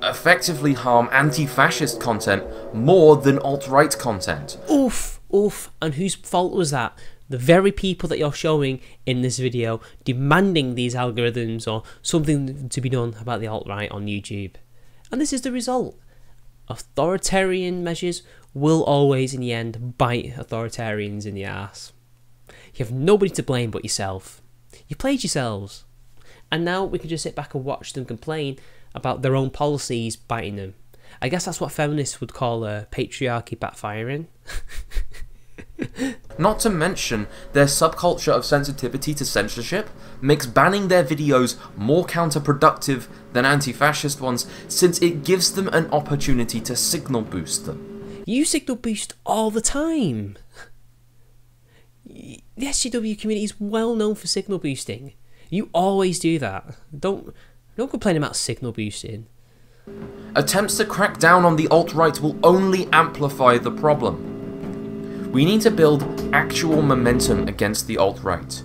[SPEAKER 2] effectively harm anti-fascist content more than alt-right content.
[SPEAKER 1] Oof, oof. And whose fault was that? The very people that you're showing in this video demanding these algorithms or something to be done about the alt-right on YouTube. And this is the result. Authoritarian measures will always, in the end, bite authoritarians in the arse. You have nobody to blame but yourself. You played yourselves. And now we can just sit back and watch them complain about their own policies biting them. I guess that's what feminists would call patriarchy backfiring.
[SPEAKER 2] Not to mention, their subculture of sensitivity to censorship makes banning their videos more counterproductive than anti-fascist ones, since it gives them an opportunity to signal boost them.
[SPEAKER 1] You signal boost all the time. The SJW community is well known for signal boosting. You always do that. Don't Don't complain about signal boosting.
[SPEAKER 2] Attempts to crack down on the alt-right will only amplify the problem. We need to build actual momentum against the alt-right.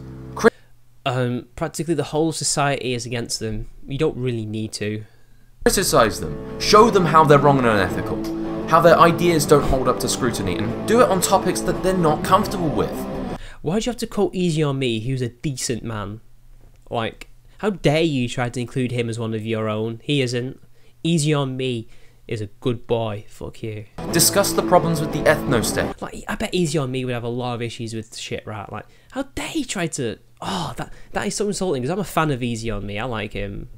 [SPEAKER 1] Practically the whole society is against them. You don't really need to.
[SPEAKER 2] Criticize them, show them how they're wrong and unethical, how their ideas don't hold up to scrutiny, and do it on topics that they're not comfortable with.
[SPEAKER 1] Why'd you have to quote Easy on Me, who's a decent man? Like, how dare you try to include him as one of your own? He isn't. Easy on Me is a good boy. Fuck you.
[SPEAKER 2] Discuss the problems with the ethno-state.
[SPEAKER 1] Like, I bet Easy on Me would have a lot of issues with shit, right? Like, how dare you try to... Oh, that is so insulting, because I'm a fan of Easy on Me. I like him.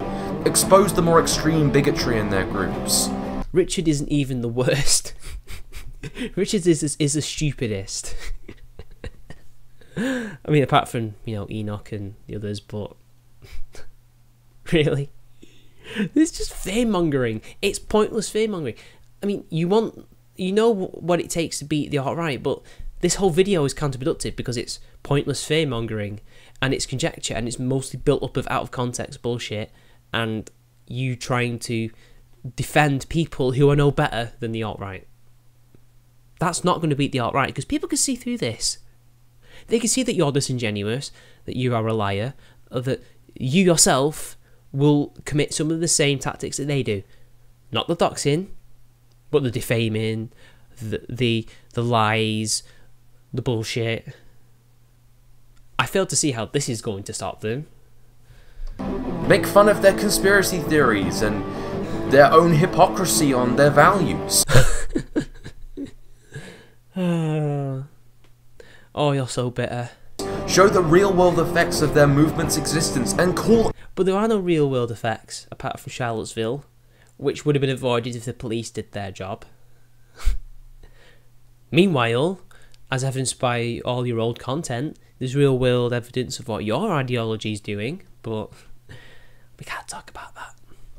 [SPEAKER 2] Expose the more extreme bigotry in their groups.
[SPEAKER 1] Richard isn't even the worst. Richard is the stupidest. I mean, apart from, you know, Enoch and the others, but... Really? It's just fear-mongering. It's pointless fear-mongering. I mean, you know what it takes to beat the alt-right, but this whole video is counterproductive because it's pointless fear-mongering, and it's conjecture, and it's mostly built up of out-of-context bullshit, and you trying to defend people who are no better than the alt-right. That's not going to beat the alt-right, because people can see through this. They can see that you're disingenuous, that you are a liar, or that you yourself will commit some of the same tactics that they do. Not the doxing, but the defaming, the lies, the bullshit. I fail to see how this is going to stop them.
[SPEAKER 2] Make fun of their conspiracy theories and their own hypocrisy on their values.
[SPEAKER 1] Oh, you're so bitter.
[SPEAKER 2] Show the real-world effects of their movement's existence and call...
[SPEAKER 1] But there are no real-world effects, apart from Charlottesville, which would have been avoided if the police did their job. Meanwhile, as evidenced by all your old content, there's real-world evidence of what your ideology is doing, but we can't talk about that.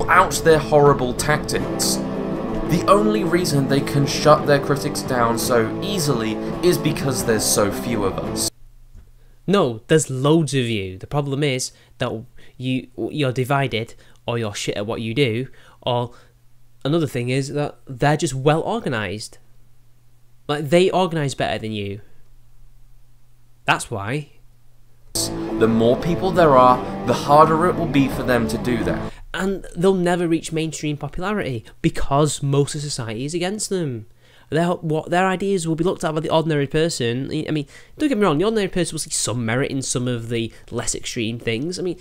[SPEAKER 2] Out their horrible tactics. The only reason they can shut their critics down so easily is because there's so few of us.
[SPEAKER 1] No, there's loads of you. The problem is that you're divided, or you're shit at what you do, or another thing is that they're just well organised. Like, they organise better than you. That's why.
[SPEAKER 2] The more people there are, the harder it will be for them to do that.
[SPEAKER 1] And they'll never reach mainstream popularity because most of society is against them. Their ideas will be looked at by the ordinary person. I mean, don't get me wrong, the ordinary person will see some merit in some of the less extreme things. I mean,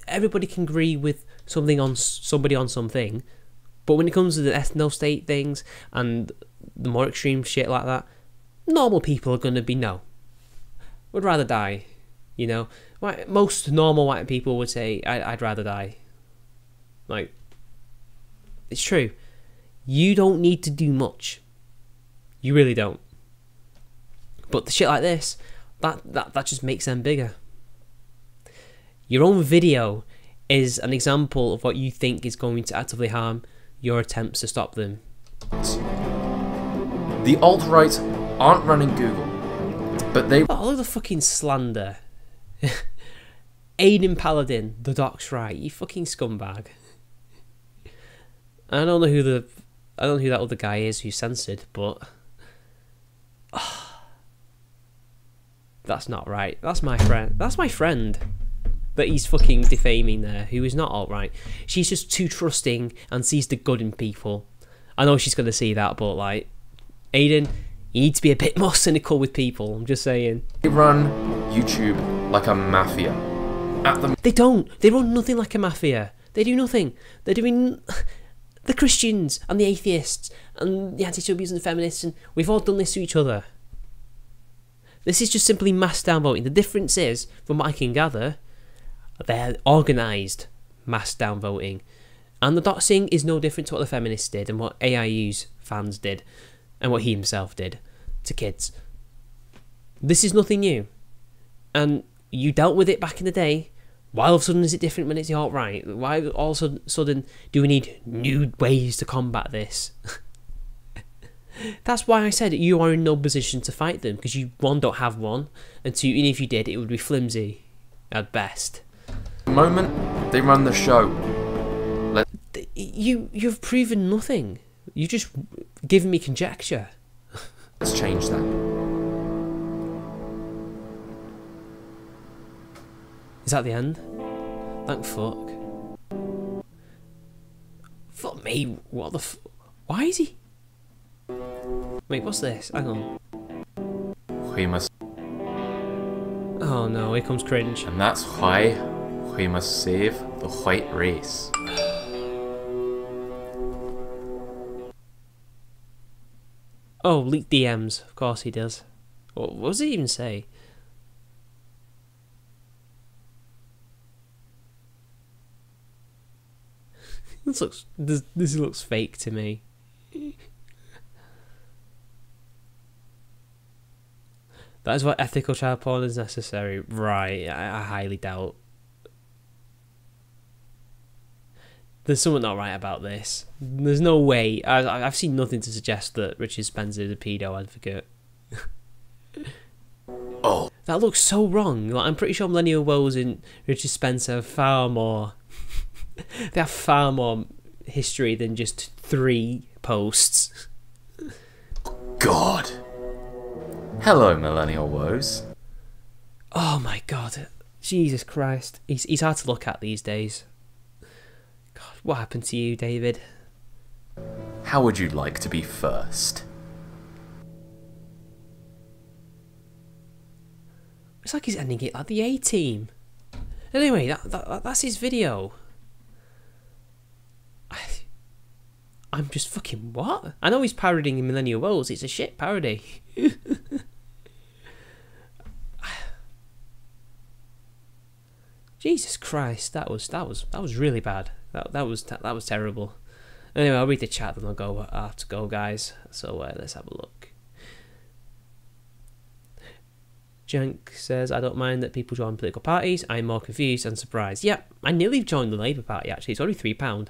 [SPEAKER 1] everybody can agree with somebody on something, but when it comes to the ethno-state things and the more extreme shit like that, normal people are going to be no. Would rather die, you know. Most normal white people would say, I'd rather die. Like, it's true. You don't need to do much. You really don't. But the shit like this, that just makes them bigger. Your own video is an example of what you think is going to actively harm your attempts to stop them.
[SPEAKER 2] The alt-right aren't running Google, but they...
[SPEAKER 1] Oh, look at the fucking slander. Aiden Paladin, the doc's right, you fucking scumbag. I don't know who that other guy is who's censored, but that's not right. That's my friend. That's my friend that he's fucking defaming there, who is not alt-right. She's just too trusting and sees the good in people. I know she's gonna see that, but like, Aiden, you need to be a bit more cynical with people. I'm just saying.
[SPEAKER 2] They run YouTube like a mafia.
[SPEAKER 1] They don't. They run nothing like a mafia. They do nothing. They're doing... The Christians and the atheists and the anti-subbies and the feminists, and we've all done this to each other. This is just simply mass downvoting. The difference is, from what I can gather, they're organised mass downvoting. And the doxing is no different to what the feminists did and what AIU's fans did and what he himself did to kids. This is nothing new. And you dealt with it back in the day. Why all of a sudden is it different when it's the alt-right? Why all of a sudden do we need new ways to combat this? That's why I said you are in no position to fight them, because you, one, don't have one, and two, even if you did, it would be flimsy at best.
[SPEAKER 2] the moment, they run the show.
[SPEAKER 1] You've proven nothing. You just given me conjecture.
[SPEAKER 2] Let's change that.
[SPEAKER 1] Is that the end? Thank fuck. Fuck me. What the why is he? Wait, what's this? Hang on.
[SPEAKER 2] We must...
[SPEAKER 1] Oh no, here comes cringe.
[SPEAKER 2] And that's why we must save the white race.
[SPEAKER 1] Oh, leaked DMs. Of course he does. What does he even say? This looks fake to me. That is why ethical child porn is necessary. Right, I highly doubt. There's something not right about this. There's no way. I've seen nothing to suggest that Richard Spencer is a pedo advocate.
[SPEAKER 2] Oh.
[SPEAKER 1] That looks so wrong. Like, I'm pretty sure Millennial Woes and Richard Spencer have far more... they have far more history than just 3 posts.
[SPEAKER 2] God. Hello, Millennial Woes.
[SPEAKER 1] Oh my god. Jesus Christ. He's hard to look at these days. God, what happened to you, David?
[SPEAKER 2] How would you like to be first?
[SPEAKER 1] It's like he's ending it like the A-Team. Anyway, that's his video. I'm just fucking what? I know he's parodying Millennial Woes. It's a shit parody. Jesus Christ, that was really bad. That was terrible. Anyway, I'll read the chat, then I'll have to go, guys. So let's have a look. Jank says, I don't mind that people join political parties. I'm more confused and surprised. Yeah, I nearly joined the Labour Party, actually. It's only £3.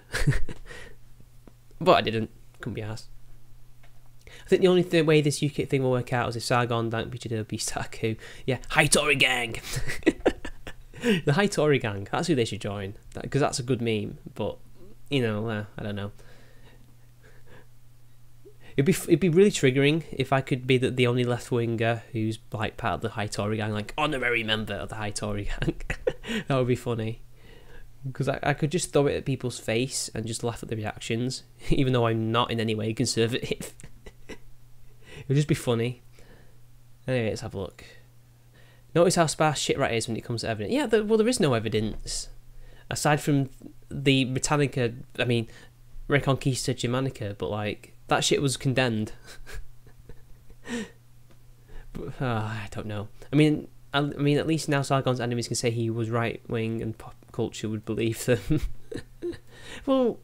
[SPEAKER 1] But I didn't. Couldn't be asked. I think the only way this UKIP thing will work out is if Sargon, Dank, Bichado, Bistaku. Yeah, High Tory Gang. The High Tory Gang. That's who they should join. Because that's a good meme. But, you know, I don't know. It'd be really triggering if I could be the only left winger who's like part of the High Tory Gang, like honorary member of the High Tory Gang. That would be funny, because I could just throw it at people's face and just laugh at the reactions, even though I'm not in any way conservative. It would just be funny. Anyway, let's have a look. Notice how sparse shit rat is when it comes to evidence. Yeah, well, there is no evidence aside from the Britannica. I mean, Reconquista Germanica, but like. That shit was condemned. But, I don't know. I mean, at least now Sargon's enemies can say he was right wing, and pop culture would believe them. Well,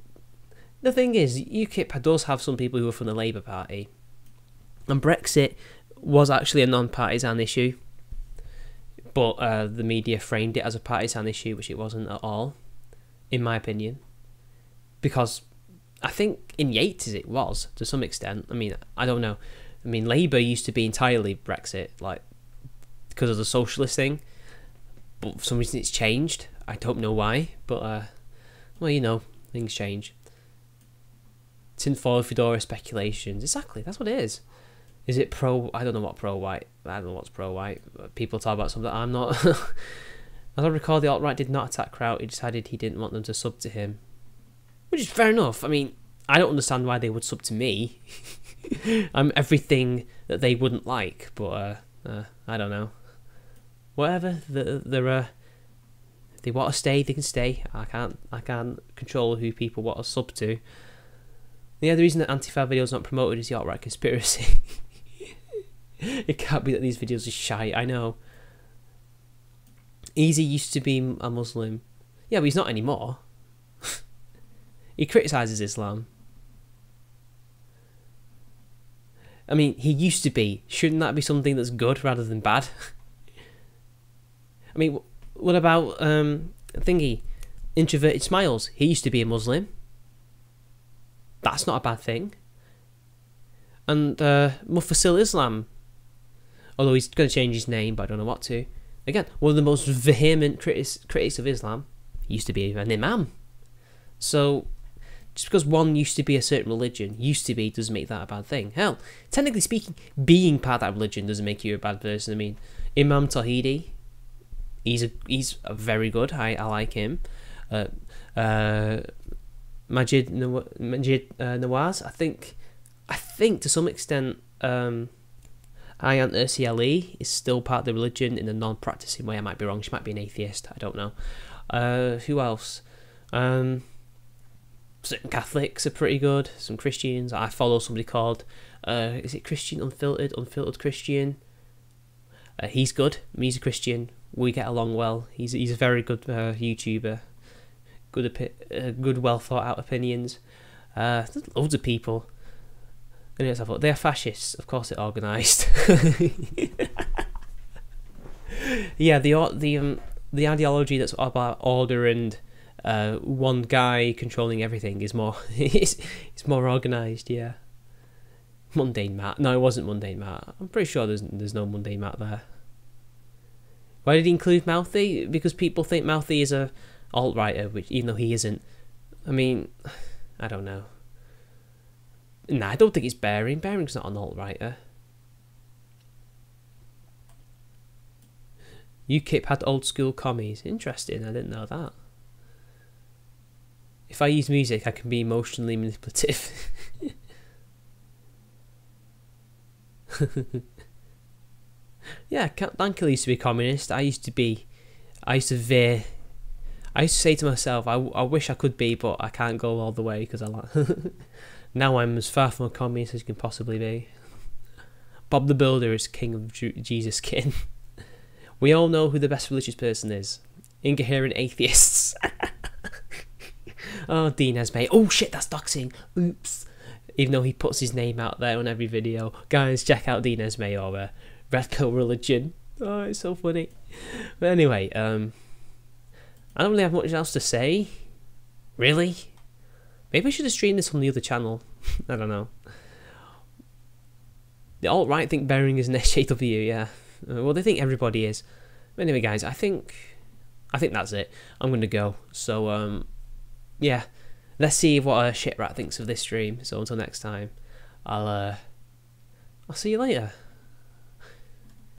[SPEAKER 1] the thing is, UKIP does have some people who are from the Labour Party, and Brexit was actually a non-partisan issue, but the media framed it as a partisan issue, which it wasn't at all, in my opinion, because. I think in Yates it was, to some extent. I mean, I don't know. I mean, Labour used to be entirely Brexit, like, because of the socialist thing. But for some reason it's changed. I don't know why. But, well, you know, things change. Tinfoil Fedora speculations. Exactly, that's what it is. Is it pro... I don't know what pro-white... I don't know what's pro-white. People talk about something that I'm not... As I recall, the alt-right did not attack Kraut. He decided he didn't want them to sub to him. Which is fair enough. I mean, I don't understand why they would sub to me. I'm everything that they wouldn't like, but I don't know. Whatever. If they want to stay, they can stay. I can't control who people want to sub to. Yeah, the reason that Antifa videos not promoted is the alt-right conspiracy. It can't be that these videos are shite. I know. Easy used to be a Muslim. Yeah, but he's not anymore. He criticises Islam. I mean, he used to be. Shouldn't that be something that's good rather than bad? I mean, what about thingy? Introverted Smiles. He used to be a Muslim. That's not a bad thing. And Mufasil Islam. Although he's going to change his name, but I don't know what to. Again, one of the most vehement critics of Islam. used to be an imam. So just because one used to be a certain religion, doesn't make that a bad thing. Hell, technically speaking, being part of that religion doesn't make you a bad person. I mean, Imam Tawhidi, he's a very good. I like him. Majid Nawaz, I think to some extent, Ayant Ursi Ali is still part of the religion in a non-practicing way. I might be wrong. She might be an atheist. I don't know. Who else? Certain Catholics are pretty good. Some Christians. I follow somebody called, is it Christian Unfiltered Christian? He's good. He's a Christian. We get along well. He's a very good YouTuber. Good, well thought out opinions. There's loads of people. Anyways, I thought they're fascists. Of course, they're organised. Yeah, the ideology that's about order and one guy controlling everything is more it's more organised. Yeah. Mundane Matt. No, it wasn't Mundane Matt. I'm pretty sure there's no Mundane Matt there. Why did he include Mouthy? Because people think Mouthy is a alt-writer, which even though he isn't. I mean, I don't know. Nah, I don't think it's Bearing. Bearing's not an alt-writer. UKIP had old school commies. Interesting, I didn't know that. If I use music, I can be emotionally manipulative. Yeah, Dankele used to be a communist. I used to say to myself, I wish I could be, but I can't go all the way because I like. Now I'm as far from a communist as you can possibly be. Bob the Builder is king of Jesus kin. We all know who the best religious person is. Incoherent atheists. Oh, Dean Esme. Oh shit, that's doxing. Oops. Even though he puts his name out there on every video. Guys, check out Dean Esme or Red Pill Religion. Oh, it's so funny. But anyway, I don't really have much else to say. Really? Maybe I should have streamed this on the other channel. I don't know. The alt-right think Bearing is an SJW, yeah. Well, they think everybody is. But anyway, guys, I think that's it. I'm going to go. So, yeah. Let's see what Shitrat thinks of this stream. So until next time, I'll see you later.